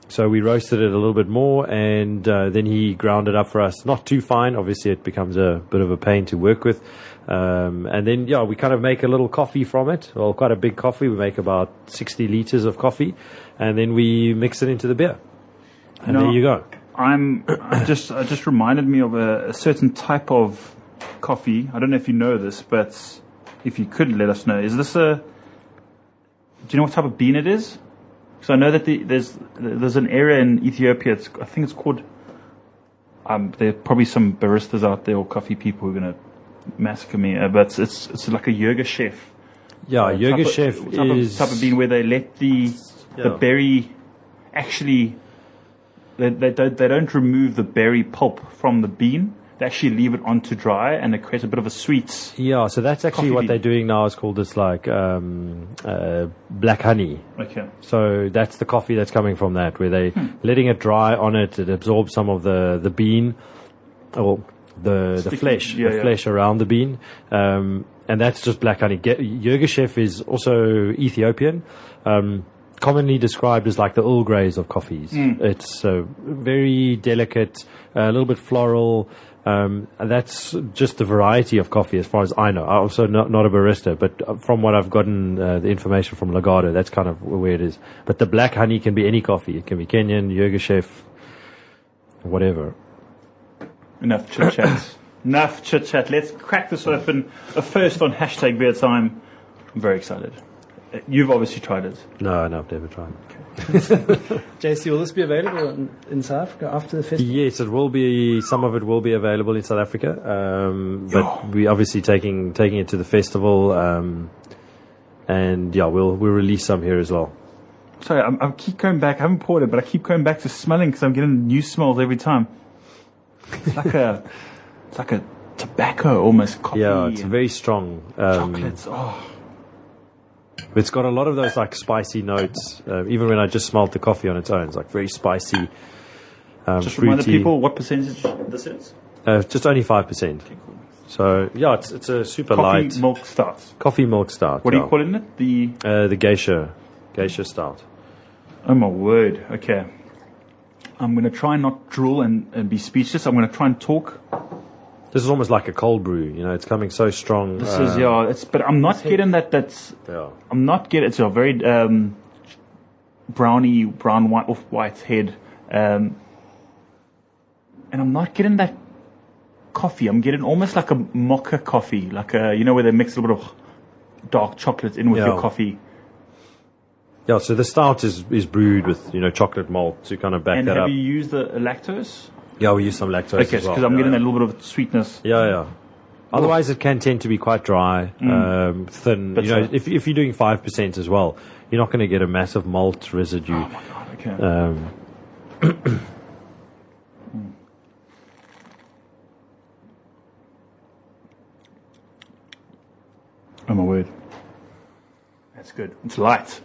So we roasted it a little bit more, and then he ground it up for us. Not too fine. Obviously, it becomes a bit of a pain to work with. And then, we kind of make a little coffee from it. Well, quite a big coffee. We make about 60 liters of coffee, and then we mix it into the beer. And there you go. I just reminded me of a certain type of coffee. I don't know if you know this, but if you could let us know. Is this do you know what type of bean it is? Because I know that there's an area in Ethiopia. I think it's called. There are probably some baristas out there or coffee people who are going to massacre me, but it's like a Yoga Chef. Yeah, Yoga Chef is type of bean where they let the berry actually. They don't remove the berry pulp from the bean. They actually leave it on to dry, and it creates a bit of a sweet. Yeah, so that's actually what they're doing now. Is called this like black honey. Okay. So that's the coffee that's coming from that, where they letting it dry on it. It absorbs some of the bean, or the flesh, flesh around the bean, and that's just black honey. Yoga Chef is also Ethiopian. Commonly described as like the Earl Greys of coffees. It's very delicate, a little bit floral. And that's just the variety of coffee as far as I know. I'm also not a barista, but from what I've gotten the information from Lagado, that's kind of where it is. But the black honey can be any coffee. It can be Kenyan, Yoga Chef, whatever. Enough chit-chat. Enough chit-chat. Let's crack this open. First on Hashtag Beer Time. I'm very excited. You've obviously tried it. No, I've never tried. JC, will this be available in South Africa after the festival? Yes, it will be. Some of it will be available in South Africa, but we obviously taking it to the festival, and we'll release some here as well. Sorry, I keep going back. I haven't poured it, but I keep going back to smelling because I'm getting new smells every time. It's like a tobacco almost coffee. Yeah, it's very strong. Chocolates. It's got a lot of those like spicy notes. Even when I just smelled the coffee on its own, it's like very spicy. Just remind the people what percentage this is. Just only 5%. Okay, cool. So it's a super light coffee milk stout. What are you calling it? The geisha stout. Oh my word! Okay, I'm going to try and not drool and be speechless. I'm going to try and talk. This is almost like a cold brew, it's coming so strong. This is, but I'm not getting that. I'm not getting. It's a very browny, brown white, off-white head, and I'm not getting that coffee. I'm getting almost like a mocha coffee, like where they mix a little bit of dark chocolate in with your coffee. Yeah, so the stout is brewed with chocolate malt to kind of back that up. And have you used the lactose? Yeah, we use some lactose as well. Because I'm getting that little bit of sweetness. Yeah. Otherwise, it can tend to be quite dry, thin. But if you're doing 5% as well, you're not going to get a massive malt residue. Oh my god! Okay. Oh my word! That's good. It's light.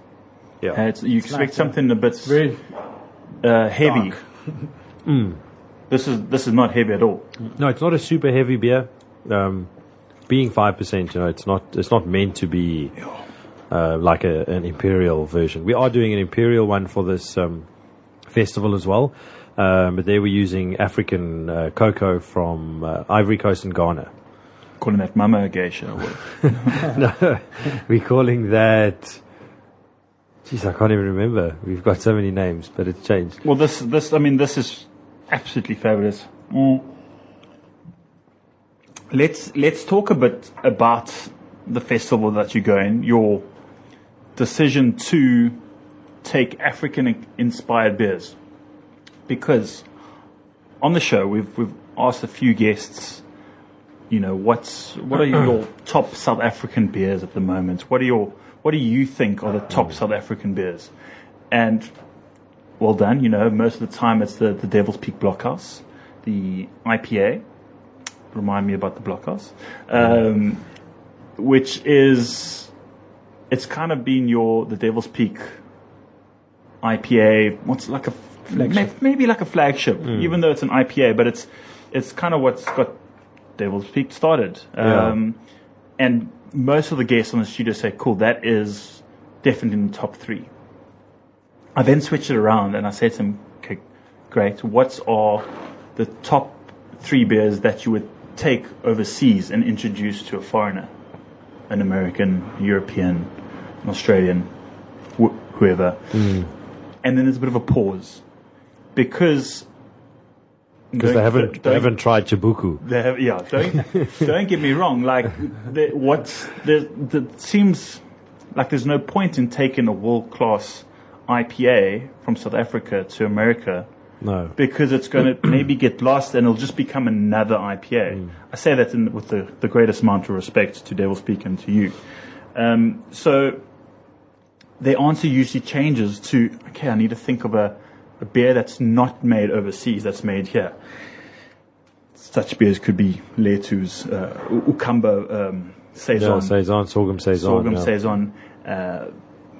Yeah. You expect something a bit very heavy. This is not heavy at all. No, it's not a super heavy beer. Being 5%, it's not meant to be like an imperial version. We are doing an imperial one for this festival as well, but they were using African cocoa from Ivory Coast and Ghana. Calling that Mama Geisha? No, we're calling that. Jeez, I can't even remember. We've got so many names, but it's changed. Well, this is absolutely fabulous. Let's talk a bit about the festival that you're going. Your decision to take African-inspired beers, because on the show we've asked a few guests what are your top South African beers at the moment? What do you think are the top South African beers? And well done, most of the time it's the Devil's Peak Blockhouse, the IPA. Remind me about the Blockhouse, which is, it's kind of been the Devil's Peak IPA. What's like a flagship? Maybe like a flagship, even though it's an IPA, but it's kind of what's got Devil's Peak started. And most of the guests on the studio say, cool, that is definitely in the top 3. I then switch it around and I say to them, okay, great, what are the top 3 beers that you would take overseas and introduce to a foreigner? An American, European, an Australian, whoever. And then there's a bit of a pause. Because they haven't tried Chibuku. Don't get me wrong. Like, it seems like there's no point in taking a world-class IPA from South Africa to America. No. Because it's going to maybe get lost and it'll just become another IPA. I say that with the greatest amount of respect to Devil's Peak and to you. So their answer usually changes to, okay, I need to think of a beer that's not made overseas, that's made here. Such beers could be Letu's, Ukamba, Saison. Saison, Sorghum Saison. Saison.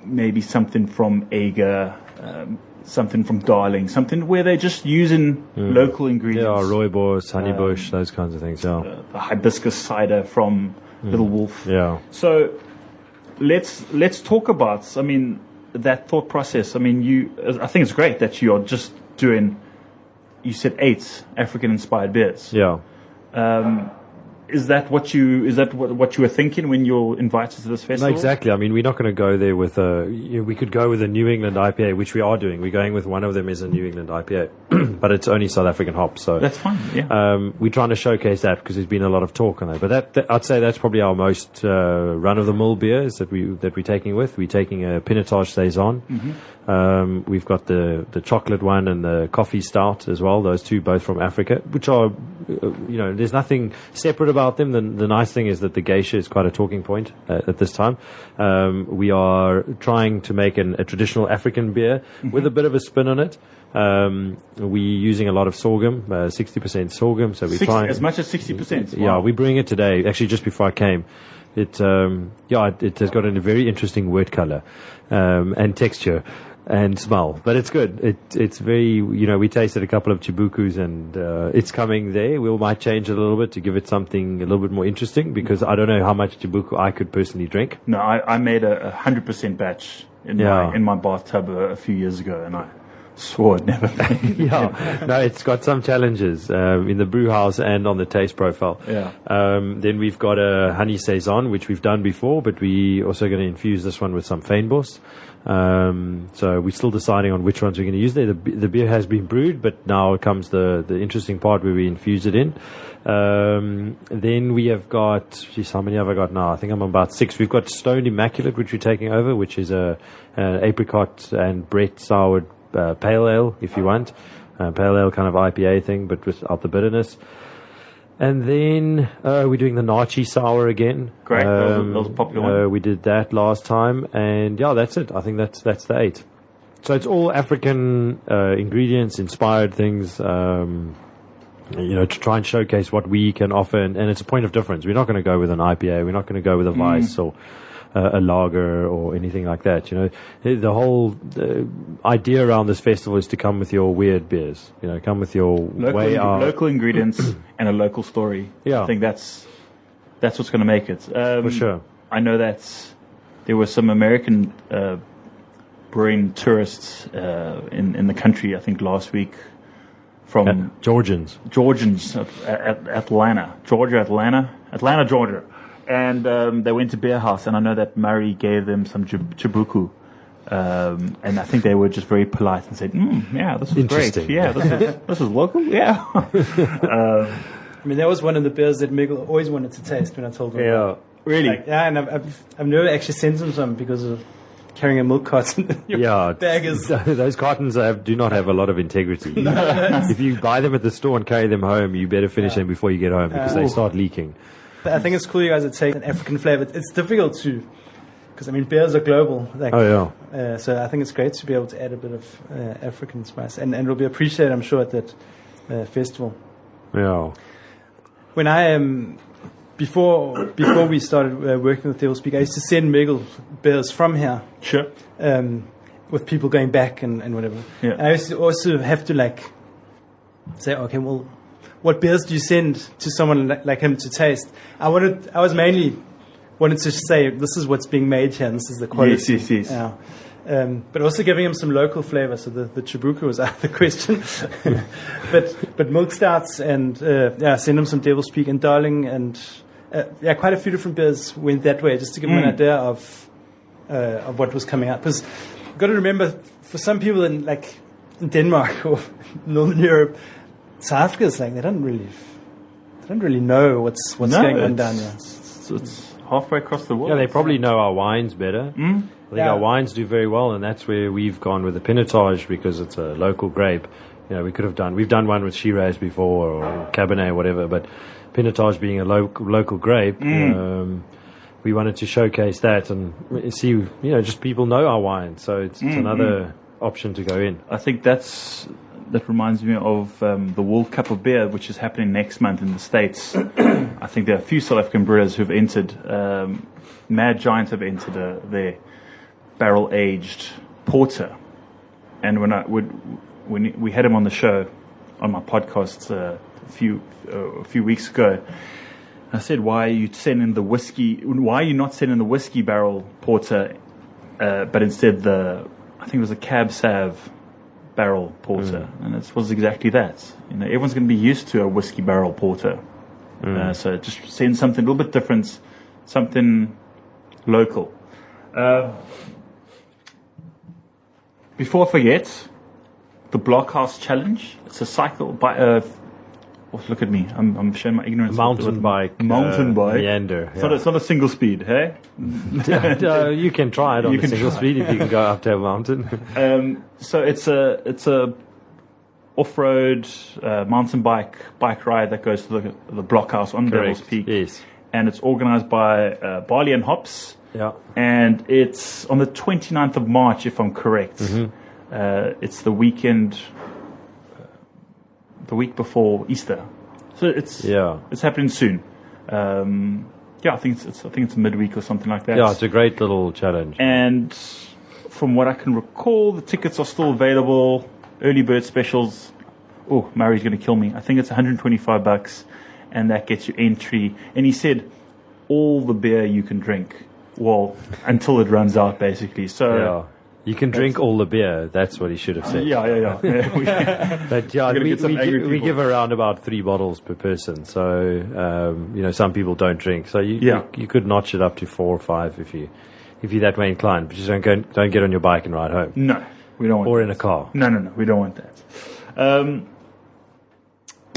Maybe something from Ager, something from Darling, something where they're just using local ingredients. Yeah, Rooibos, Honeybush, those kinds of things. Yeah. The hibiscus cider from Little Wolf. Yeah. So let's talk about, that thought process. I think it's great that you're just doing, you said 8 African-inspired beers. Yeah. Is that what you were thinking when you're invited to this festival? No, exactly. We're not going to go there with we could go with a New England IPA, which we are doing. We're going with one of them is a New England IPA, but it's only South African hops. So that's fine. Yeah. We're trying to showcase that because there's been a lot of talk on that. But that I'd say that's probably our most run-of-the-mill beers that we're taking with. We're taking a Pinotage Saison. Mm-hmm. We've got the chocolate one and the coffee stout as well. Those two both from Africa, which are there's nothing separate about them. The nice thing is that the geisha is quite a talking point at this time. We are trying to make a traditional African beer with a bit of a spin on it. We're using a lot of sorghum, 60% sorghum. So we're trying as much as 60%. Wow. Yeah, we're brewing it today. Actually, just before I came, it has got a very interesting wort color and texture. And smell, but it's good. It's very, we tasted a couple of Chibukus and it's coming there. We might change it a little bit to give it something a little bit more interesting because I don't know how much Chibuku I could personally drink. No, I made a 100% batch in my bathtub a few years ago and I swore I'd never made it. No, it's got some challenges in the brew house and on the taste profile. Yeah. Then we've got a honey saison, which we've done before, but we also going to infuse this one with some fynbos. So we're still deciding on which ones we're going to use there. The beer has been brewed, but now comes the interesting part where we infuse it in. Then we have got, how many have I got now? I think I'm on about 6. We've got Stoned Immaculate, which we're taking over, which is an apricot and Brett soured pale ale, if you want. Pale ale kind of IPA thing, but without the bitterness. And then we're doing the Nachi Sour again. Great, that was a popular one. We did that last time, and that's it. I think that's the 8. So it's all African ingredients, inspired things, to try and showcase what we can offer, and it's a point of difference. We're not going to go with an IPA. We're not going to go with a Weiss or a lager or anything like that. The whole idea around this festival is to come with your weird beers. Come with your local ingredients and a local story. Yeah. I think that's what's going to make it. For sure. I know that there were some American brewing tourists in the country. I think last week from Georgians at Atlanta, Georgia. And they went to Beer House, and I know that Murray gave them some Chibuku. And I think they were just very polite and said, yeah, this is great. Yeah, this is local. Yeah. That was one of the beers that Miguel always wanted to taste when I told him. Yeah. Really? And I've never actually sent him some because of carrying a milk carton in your Yeah, bag is. those cartons do not have a lot of integrity. If you buy them at the store and carry them home, you better finish them before you get home because they start leaking. I think it's cool you guys are taking an African flavor. It's difficult to, because I mean beers are global. Like, Oh yeah. so I think it's great to be able to add a bit of African spice, and it'll be appreciated, I'm sure, at that festival. Yeah. When I before we started working with Devil Speak, I used to send Miguel beers from here. Sure. With people going back and whatever. Yeah. And I used to also have to like say, okay, well, what beers do you send to someone like him to taste? I was mainly wanted to say this is what's being made here, and this is the quality. Yes. Yeah. But also giving him some local flavor. So the Chibuku was out of the question. but milk stouts and send him some Devil Speak and Darling and quite a few different beers went that way, just to give him an idea of what was coming out. Because you've got to remember, for some people in Denmark or Northern Europe, South Africa is like they don't really know what's going on down there. It's halfway across the world. Yeah, they probably know our wines better. I think our wines do very well, and that's where we've gone with the Pinotage because it's a local grape. You know, we've done one with Shiraz before or Cabernet or whatever, but Pinotage being a local grape, we wanted to showcase that and see, just people know our wine, so it's another option to go in. I think that reminds me of the World Cup of Beer, which is happening next month in the States. I think there are a few South African brewers who've entered. Mad Giant have entered their barrel-aged porter. And when we had him on the show, on my podcast a few weeks ago, I said, why are you not sending the whiskey barrel porter, but instead I think it was a Cab Sav barrel porter, and it was exactly that. Everyone's going to be used to a whiskey barrel porter, so just send something a little bit different, something local. Before I forget, the Blockhouse Challenge. It's a cycle by. Look at me! I'm showing my ignorance. Mountain bike. Meander. Yeah. It's not a single speed, hey? You can try it on a single speed if you can go up to a mountain. So it's a off-road mountain bike ride that goes to the Blockhouse on Devil's Peak. Yes. And it's organized by Barley and Hops. Yeah. And it's on the 29th of March, if I'm correct. It's the weekend, the week before Easter. So it's happening soon. I think it's midweek or something like that. Yeah, it's a great little challenge. And from what I can recall, the tickets are still available. Early bird specials. Oh, Murray's going to kill me. I think it's $125, and that gets you entry. And he said all the beer you can drink. Well, until it runs out, basically. So you can drink all the beer. That's what he should have said. Yeah. But we give around about 3 bottles per person. So some people don't drink. So you could notch it up to 4 or 5 if you're that way inclined. But just don't get on your bike and ride home. No, we don't want. Or that. in a car. No, we don't want that.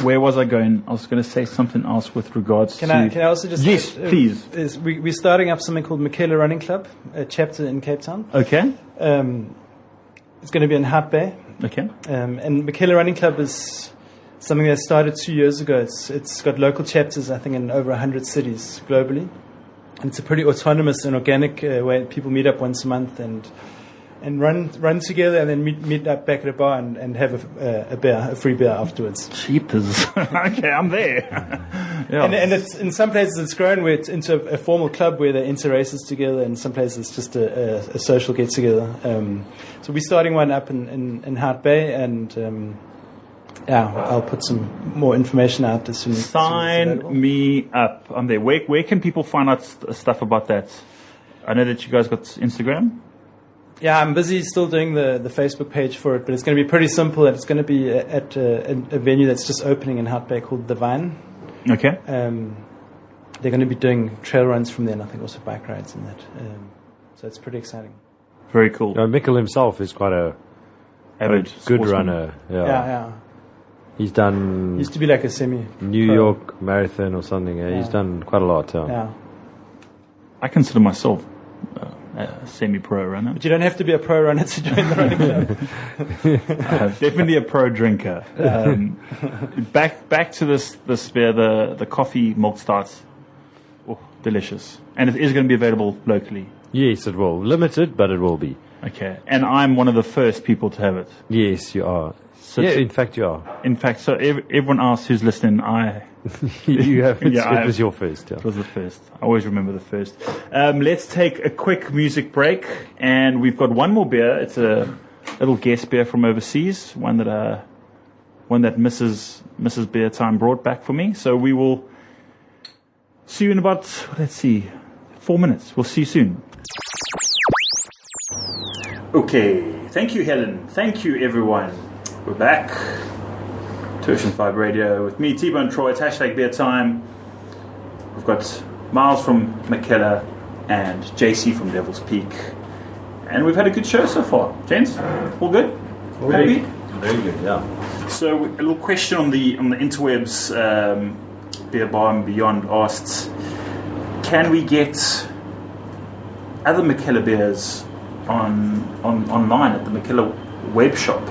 Where was I going? I was going to say something else with regards to... Can I also just... Yes, please. We're starting up something called Michaela Running Club, a chapter in Cape Town. Okay. It's going to be in Hart Bay. Okay. And Michaela Running Club is something that started 2 years ago. It's got local chapters, I think, in over 100 cities globally. And it's a pretty autonomous and organic way. People meet up once a month and run together, and then meet up back at a bar and have a free beer afterwards. Cheapers. Okay, I'm there. And it's in some places it's grown where it's into a formal club where they enter races together, and some places it's just a social get together. So we're starting one up in Hart Bay, and I'll put some more information out as soon as Sign me up. I'm there. Where can people find out stuff about that? I know that you guys got Instagram. Yeah, I'm busy still doing the Facebook page for it, but it's going to be pretty simple, and it's going to be at a venue that's just opening in Hart Bay called The Vine. Okay. They're going to be doing trail runs from there, and I think also bike rides and that. So it's pretty exciting. Very cool. Mikkel himself is quite a good sportsman. runner. Yeah. He's done... Used to be like a semi... New York Marathon or something. He's done quite a lot. Yeah. I consider myself a semi-pro runner. But you don't have to be a pro runner to join the running club. Definitely a pro drinker. Back to this beer, the coffee milk starts. Oh, delicious. And it is going to be available locally. Yes, it will. Limited, but it will be. Okay. And I'm one of the first people to have it. Yes, you are. So In fact, you are. In fact, so everyone else who's listening, You have. It Yeah, was your first. Yeah. It was the first. I always remember the first. Let's take a quick music break, and we've got one more beer. It's a little guest beer from overseas, one that Mrs. Beer Time brought back for me. So we will see you in about 4 minutes. We'll see you soon. Okay, thank you, Helen. Thank you, everyone. We're back to Ocean 5 Radio with me, T-Bone Troy. It's #Beer Time. We've got Miles from Makella and JC from Devil's Peak. And we've had a good show so far. Gents, all good? Happy? Very good, yeah. So a little question on the interwebs. Beer Bar and Beyond asked, can we get other Makella beers online at the Makella web shop?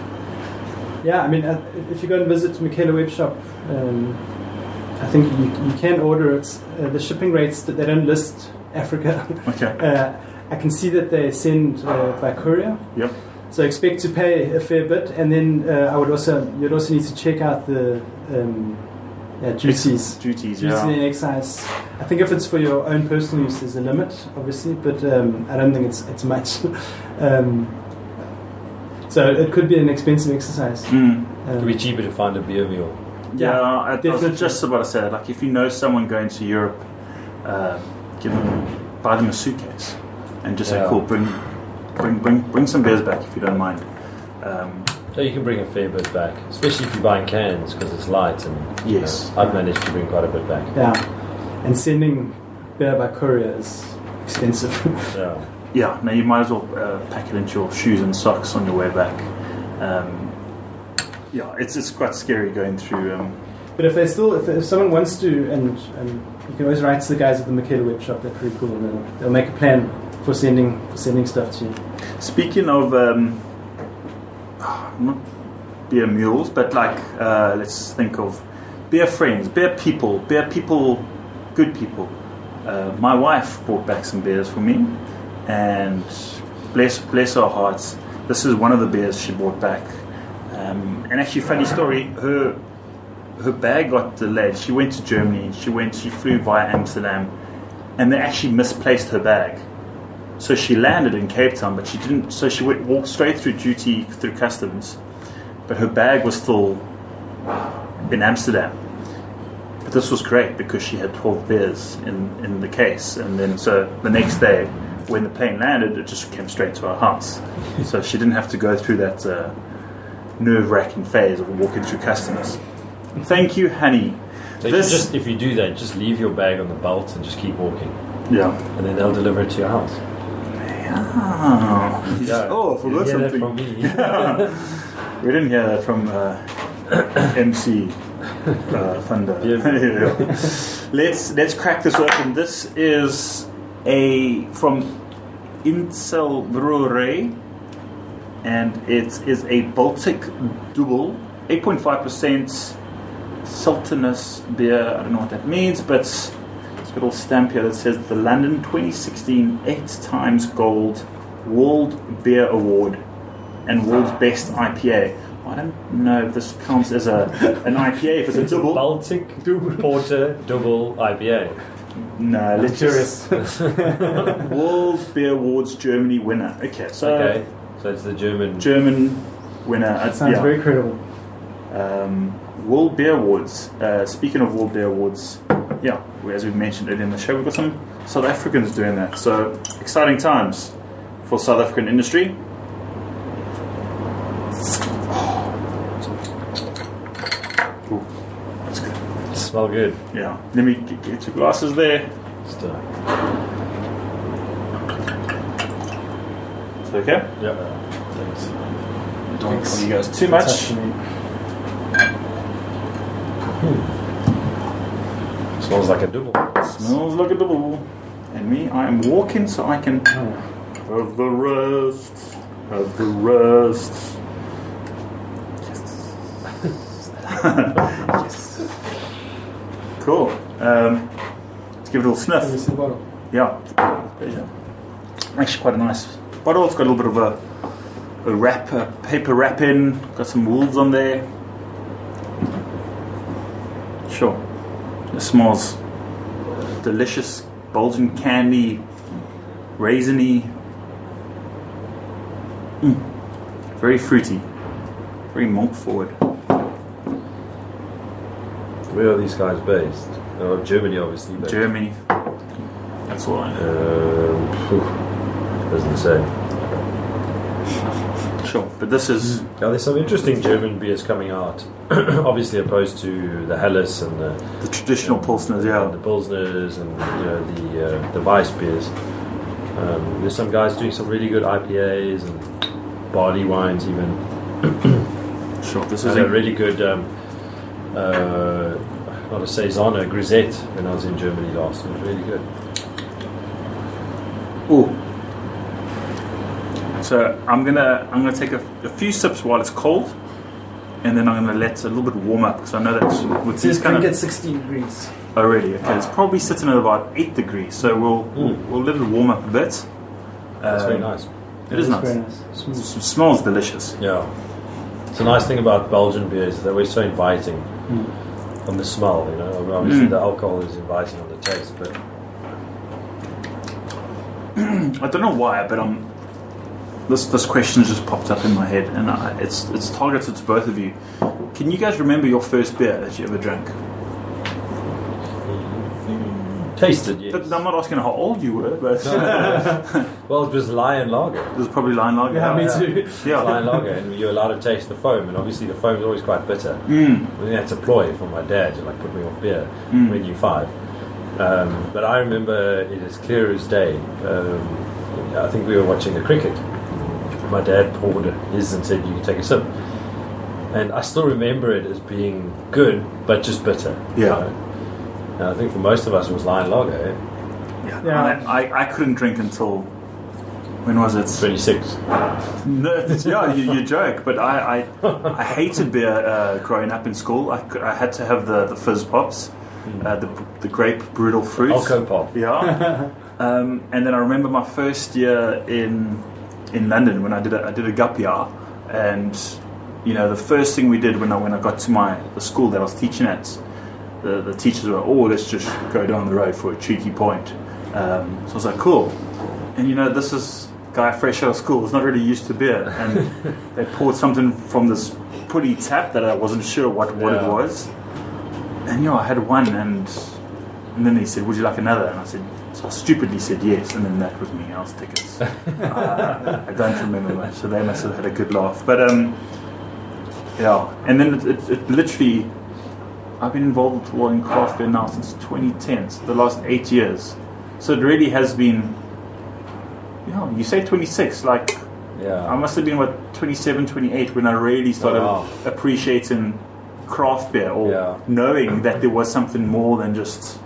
Yeah, I mean, if you go and visit Makella web shop, I think you can order it. The shipping rates, they don't list Africa. Okay. I can see that they send by courier. Yep. So expect to pay a fair bit, and then you'd also need to check out the duties. Duties, Duties yeah. and excise. I think if it's for your own personal use, there's a limit, obviously, but I don't think it's much. So it could be an expensive exercise. It could be cheaper to find a beer mule. Yeah, I definitely. was just about to say that. Like, if you know someone going to Europe, buy them a suitcase and just say, Yeah. cool, bring some beers back if you don't mind. So you can bring a fair bit back, especially if you're buying cans because it's light. And Yes. I've managed to bring quite a bit back. Yeah, and sending beer by courier is expensive. Yeah. Yeah, no, you might as well pack it into your shoes and socks on your way back. Yeah, it's quite scary going through. But if someone wants to, and you can always write to the guys at the Makella web shop. They're pretty cool, and they'll make a plan for sending stuff to you. Speaking of not beer mules, but like let's think of beer friends, beer people, good people. My wife brought back some beers for me, and bless her heart, this is one of the beers she brought back. And actually, funny story, her bag got delayed. She went to Germany. She flew via Amsterdam, and they actually misplaced her bag. So she landed in Cape Town, but she didn't. So she walked straight through duty, through customs, but her bag was still in Amsterdam. But this was great because she had 12 beers in the case, and then so the next day, when the plane landed, it just came straight to her house. So she didn't have to go through that nerve-wracking phase of walking through customs. Thank you, honey. So if you do that, just leave your bag on the belt and just keep walking, Yeah. and then they'll deliver it to your house. I forgot You hear that something. from me. We didn't hear that from MC Thunder. Let's crack this open. This is from Insel Brewery, and it is a Baltic Double, 8.5% Sultanus beer. I don't know what that means, but it's got a little stamp here that says the London 2016 8 times gold World Beer Award and World's Best IPA. I don't know if this counts as an IPA if it's a double. Baltic Porter Double IPA. No, let's just World Beer Awards Germany winner. Okay, so it's the German winner. Sounds very credible. World Beer Awards. Speaking of World Beer Awards, as we mentioned earlier in the show, we've got some South Africans doing that. So exciting times for South African industry. Ooh, that's good. Smell good. Yeah. Let me get two glasses there. Just, Is it okay? yeah. Thanks. Don't want you guys too much. Smells like a double. Smells like a double. And me, I am walking so I can Have the rest. Have the rest. Yes. Cool. Let's give it a little sniff. Let me see the bottle. Yeah. Actually, quite a nice bottle. It's got a little bit of a wrap, a paper wrap in. Got some wolves on there. Sure. It smells delicious. Belgian candy, raisiny. Very fruity. Very malt forward. Where are these guys based? Oh, Germany, obviously. But Germany. That's all I know. Doesn't say. Sure. But this is... Now, there's some interesting German beers coming out. Obviously, opposed to the Helles and the traditional Pilsners, the yeah. Pilsners and the Weiss beers. There's some guys doing some really good IPAs and barley wines even. Sure. This I is had a really good, not a Saison, a Grisette when I was in Germany last. It was really good. Ooh. So I'm gonna take a few sips while it's cold, and then I'm gonna let it a little bit warm up because I know that with these kind of... at 60 degrees. Oh really? Okay. It's probably sitting at about 8 degrees, so we'll let it warm up a bit. That's very nice. It is nice. Very nice. It smells delicious. Yeah. It's a nice thing about Belgian beers is they're always so inviting on the smell, you know. Obviously the alcohol is inviting on the taste, but I don't know why, but this question just popped up in my head, and it's targeted to both of you. Can you guys remember your first beer that you ever drank? tasted, yes. But I'm not asking how old you were, but Well, it was Lion Lager. it was probably Lion Lager. Yeah, me too. Yeah. Lion Lager, and you're allowed to taste the foam, and obviously the foam is always quite bitter. I think that's a ploy from my dad to like put me off beer when you're 5. But I remember it as clear as day. I think we were watching the cricket. My dad poured his and said, "You can take a sip." And I still remember it as being good, but just bitter. Yeah. You know? And I think for most of us it was Lion Lager. Eh? Yeah. I couldn't drink until when was it? 26. No, yeah, you joke, but I hated beer growing up in school. I had to have the fizz pops, the grape brutal fruit. Alco Pop. Yeah. And then I remember my first year in London when I did a gap year, and you know the first thing we did when I got to the school that I was teaching at, the teachers were, "Oh, let's just go down the road for a cheeky point." So I was like, "Cool," and you know this is a guy fresh out of school, was not really used to beer, and they poured something from this putty tap that I wasn't sure what it was, and I had one, and then he said, "Would you like another?" And I said. So I stupidly said yes, and then that was me. I was tickets. I don't remember much, so they must have had a good laugh. But yeah, and then it literally, I've been involved in craft beer now since 2010, so the last 8 years. So it really has been. You say 26, like I must have been 27, 28 when I really started appreciating craft beer or knowing that there was something more than just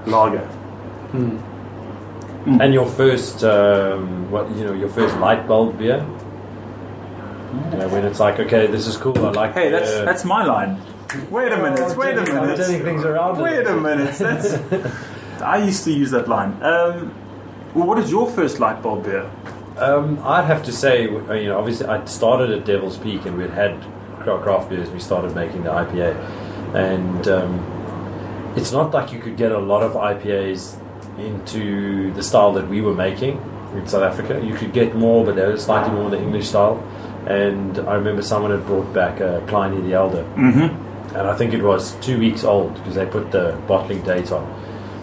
lager. And your first, your first light bulb beer? You know, when it's like, okay, this is cool, I like Hey, beer. that's my line. Wait a minute. I'm turning things around. Wait a minute. I used to use that line. Well, what is your first light bulb beer? I'd have to say, obviously I started at Devil's Peak and we'd had craft beers. We started making the IPA. And it's not like you could get a lot of IPAs into the style that we were making in South Africa. You could get more, but they were slightly more the English style. And I remember someone had brought back a Kleine the Elder. And I think it was 2 weeks old because they put the bottling date on.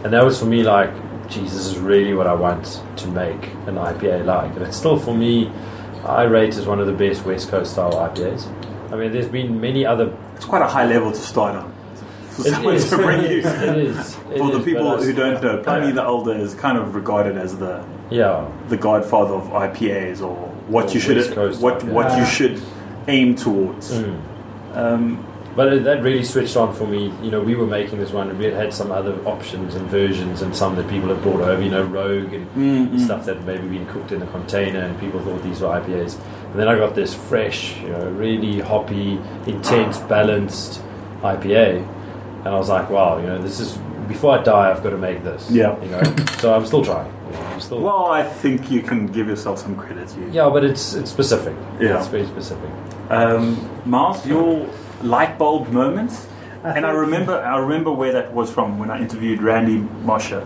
And that was for me like, geez, this is really what I want to make an IPA like. And it's still, for me, I rate as one of the best West Coast style IPAs. I mean, there's been many other... It's quite a high level to start on. For someone to bring you. It is. For the people who don't know, Pliny the Elder is kind of regarded as the godfather of IPAs, or what you should aim towards. But that really switched on for me. You know, we were making this one, and we had some other options and versions, and some that people had brought over. You know, Rogue and stuff that maybe been cooked in a container, and people thought these were IPAs. And then I got this fresh, you know, really hoppy, intense, balanced IPA, and I was like, wow, you know, this is, before I die, I've got to make this. Yeah. You know, so I'm still trying. You know, I'm still. Well, I think you can give yourself some credit. Yeah, but it's specific. Yeah. It's very specific. Miles, your light bulb moment, and I think- remember where that was from when I interviewed Randy Mosher.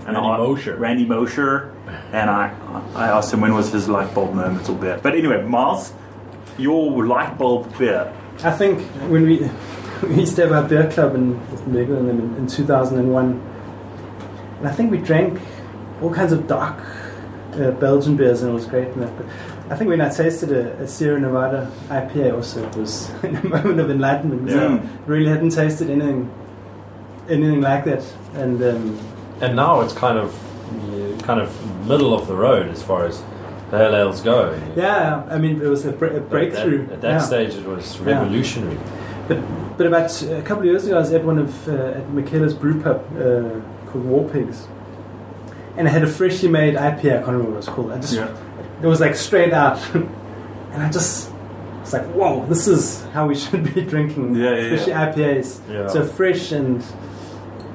Randy Mosher, and I asked him when was his light bulb moment or beer. But anyway, Miles, your light bulb beer. I think when we used to have our beer club with Miguel and them in 2001, and I think we drank all kinds of dark Belgian beers, and it was great. And that. But I think when I tasted a Sierra Nevada IPA, also it was a moment of enlightenment. Yeah. I really hadn't tasted anything like that, and And now it's kind of middle of the road as far as pale ales go. yeah, I mean it was a breakthrough. At that stage, it was revolutionary. But about a couple of years ago, I was at one of at Michaela's brew pub called War Pigs, and I had a freshly made IPA. I can't remember what it was called. It was like straight out, and I was like, whoa, this is how we should be drinking freshly IPAs. Yeah. So fresh, and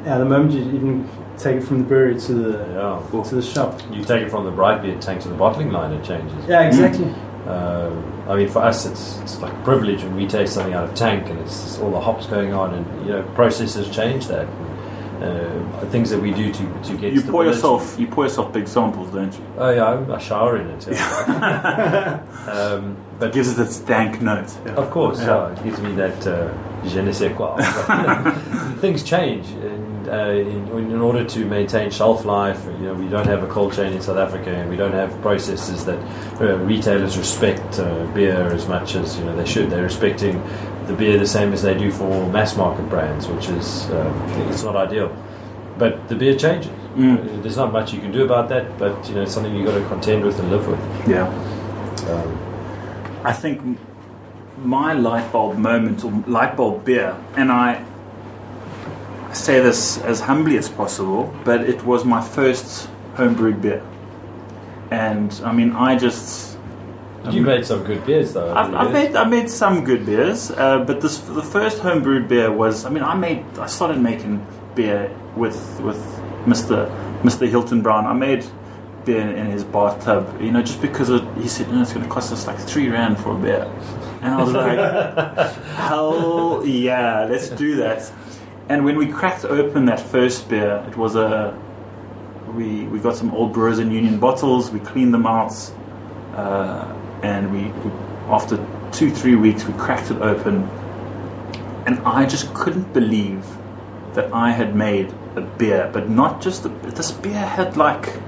the moment you even take it from the brewery to the shop. You take it from the bright beer tank to the bottling line, it changes. Yeah, exactly. I mean, for us, it's like a privilege when we taste something out of tank, and it's all the hops going on, and you know, processes change that. Things that we do to get You pour yourself big samples, don't you? Oh yeah, I shower in it. Yeah. But Gives it its dank note. Yeah. of course, it gives me that je ne sais quoi. Things change, and in order to maintain shelf life, you know, we don't have a cold chain in South Africa, and we don't have processes that retailers respect beer as much as, you know, they should. They're respecting the beer the same as they do for mass market brands, which is it's not ideal. But the beer changes. There's not much you can do about that, but you know, it's something you've got to contend with and live with. Yeah. I think my light bulb moment or light bulb beer, and I say this as humbly as possible, but it was my first homebrewed beer. And I mean, You made some good beers, though. I made some good beers, but the first homebrewed beer was, I mean, I started making beer with Mr. Hilton Brown. I made beer in his bathtub, you know, just because he said, it's going to cost us like R3 for a beer, and I was like, hell yeah, let's do that. And when we cracked open that first beer, it was we got some old Brewers and Union bottles, we cleaned them out, and we after 2-3 weeks we cracked it open, and I just couldn't believe that I had made a beer, but not just this beer had like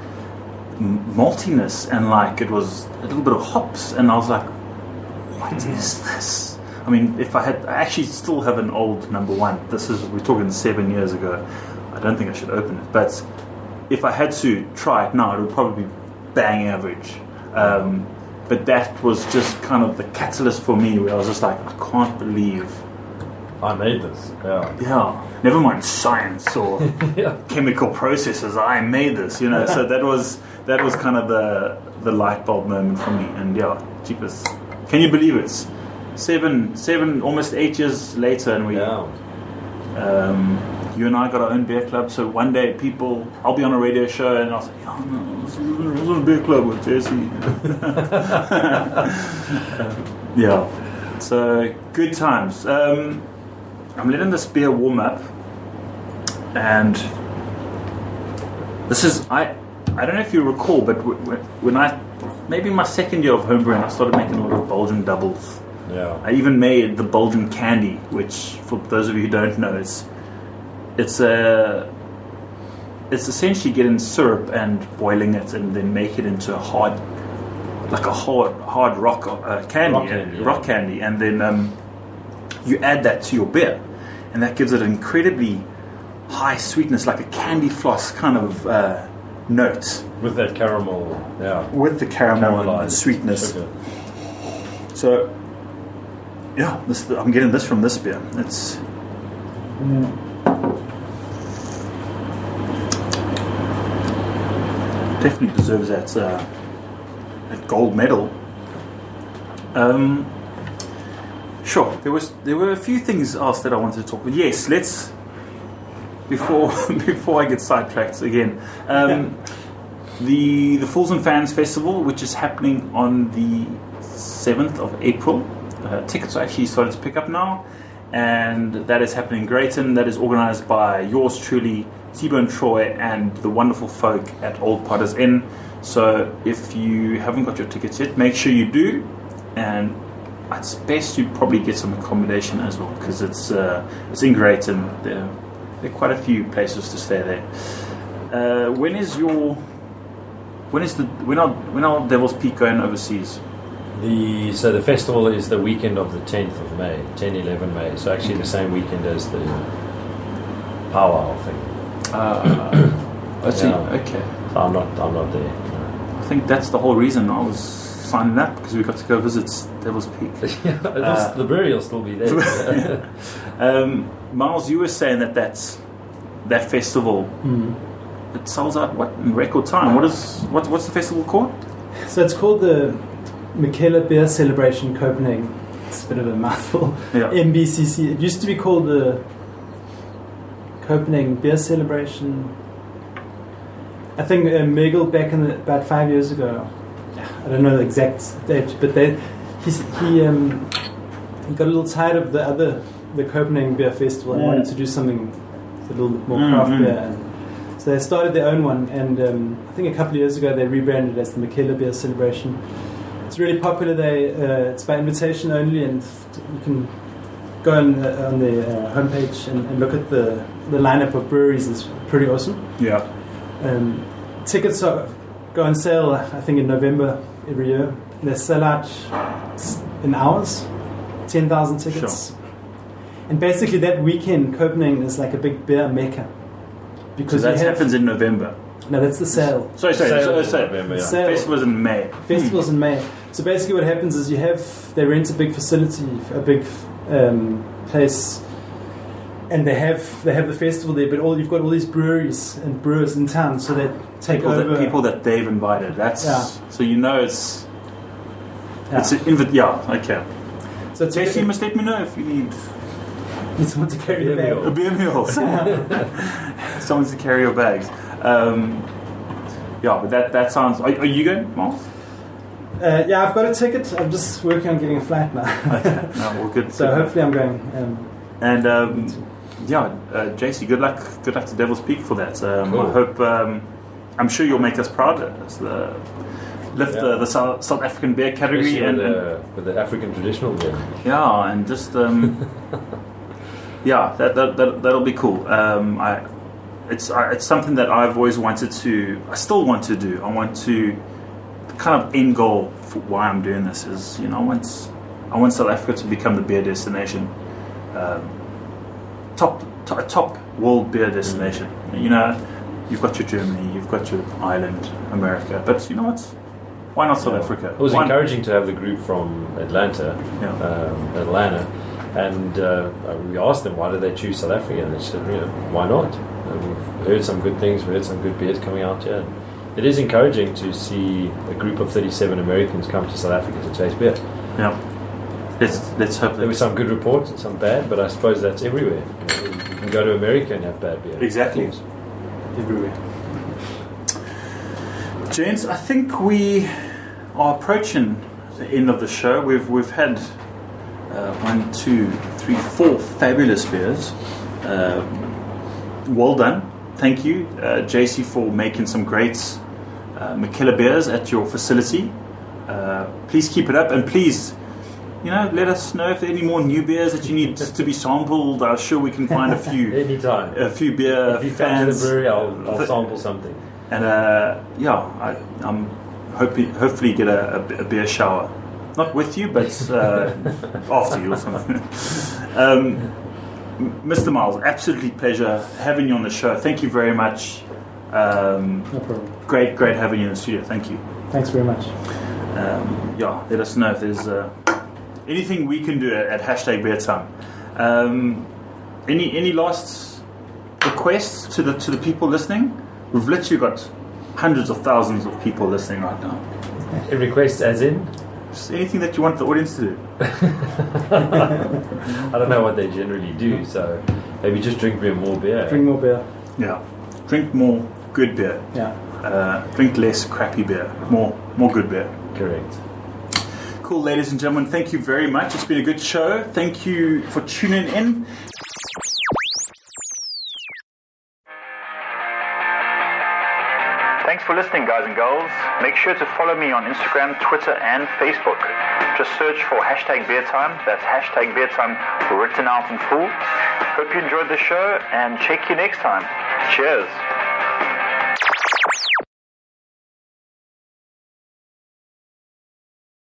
maltiness, and like it was a little bit of hops, and I was like, what is this? I mean, I actually still have an old number one. We're talking 7 years ago. I don't think I should open it, but if I had to try it now, it would probably be bang average. But that was just kind of the catalyst for me, where I was just like, I can't believe I made this. Yeah, never mind science or chemical processes. I made this, you know. So that was kind of the light bulb moment for me. And yeah, jeepers, can you believe it? Seven, almost 8 years later, and you and I got our own beer club. So one day, I'll be on a radio show, and I'll say, "Oh no, I was on a beer club with Jesse." Yeah, so good times. I'm letting this beer warm up, and this is I don't know if you recall, but when maybe my second year of homebrewing, I started making a lot of Belgian doubles. Yeah. I even made the Belgian candy, which, for those of you who don't know, it's essentially getting syrup and boiling it, and then make it into a hard rock candy, rock candy, and then you add that to your beer, and that gives it an incredibly high sweetness, like a candy floss kind of note. With that caramel, With the caramel and sweetness. Sugar. So Yeah, I'm getting this from this beer. It's definitely deserves that gold medal. Sure, there were a few things else that I wanted to talk about. Yes, let's before I get sidetracked again. The Fools and Fans Festival, which is happening on the 7th of April. Tickets are actually starting to pick up now, and that is happening in Greyton. That is organised by yours truly, T-Bone Troy, and the wonderful folk at Old Potter's Inn. So if you haven't got your tickets yet, make sure you do, and it's best you probably get some accommodation as well, because it's in Greyton. There are quite a few places to stay there. When are Devil's Peak going overseas? So the festival is the weekend of the 10th of May, 10-11 May. So actually the same weekend as the powwow thing. I see. Yeah. Okay. So I'm not there. I think that's the whole reason I was signing up, because we got to go visit Devil's Peak. The brewery will still be there. Miles, you were saying that festival. It sells out in record time. What's the festival called? So it's called the Mikkeller Beer Celebration Copenhagen. It's a bit of a mouthful. Yeah. MBCC. It used to be called the Copenhagen Beer Celebration. I think Mikkel back about 5 years ago. I don't know the exact date, but he got a little tired of the Copenhagen Beer Festival and wanted to do something a little bit more craft beer. And so they started their own one, and I think a couple of years ago they rebranded it as the Mikkeller Beer Celebration. It's really popular. It's by invitation only, and you can go on the homepage and look at the lineup of breweries. It's pretty awesome. Yeah. Tickets go on sale, I think, in November every year. They sell out in hours, 10,000 tickets. Sure. And basically that weekend, Copenhagen is like a big beer mecca. Because that happens in November. No, that's the sale. Sorry. November, yeah. Sale. Festival's in May. Festivals in May. So basically what happens is they rent a big facility, a big place, and they have the festival there, but you've got all these breweries and brewers in town, so they take over people that they've invited. So you know it's okay. So Jesse, you must let me know if you need someone to carry the bag. a beer meal. Someone to carry your bags. But that sounds. Are you going, Miles? Yeah, I've got a ticket. I'm just working on getting a flight now. Okay, no, well, good. So hopefully I'm going. JC, good luck to Devil's Peak for that. Cool. I hope. I'm sure you'll make us proud. Lift the South African beer category with the African traditional beer. Yeah, and just that'll be cool. It's something that I've always wanted to. I still want to do. I want to. The kind of end goal for why I'm doing this is, I want South Africa to become the beer destination, top world beer destination. You've got your Germany, you've got your Ireland, America, but you know what? Why not South Africa? It was encouraging to have the group from Atlanta, and we asked them why did they choose South Africa, and they said, why not? We've heard some good things, we heard some good beers coming out here. It is encouraging to see a group of 37 Americans come to South Africa to taste beer. Yeah. Let's hope there were some good reports and some bad, but I suppose that's everywhere. You can go to America and have bad beer. Exactly. Everywhere. Gents, I think we are approaching the end of the show. We've had 1, 2, 3, 4 fabulous beers. Well done. Thank you, JC, for making some great Mikkeller beers at your facility. Please keep it up, and please, let us know if there are any more new beers that you need to be sampled. I'm sure we can find a few. Anytime. A few beer if you fans. Come to the brewery, I'll sample something. And I'm hopefully get a beer shower, not with you, but after you or something. Mr. Miles, absolutely pleasure having you on the show. Thank you very much. No problem. Great having you in the studio. Thank you. Thanks very much. Let us know if there's anything we can do at hashtag beer time. Any last requests to the people listening? We've literally got hundreds of thousands of people listening right now. Requests as in? Just anything that you want the audience to do. I don't know what they generally do, so maybe just drink more beer. Drink more beer. Yeah. Drink more good beer. Yeah. Drink less crappy beer. More good beer. Correct. Cool, ladies and gentlemen. Thank you very much. It's been a good show. Thank you for tuning in. Thanks for listening, guys and girls. Make sure to follow me on Instagram, Twitter, and Facebook. Just search for hashtag beer time. That's hashtag beer time written out in full. Hope you enjoyed the show, and check you next time. Cheers.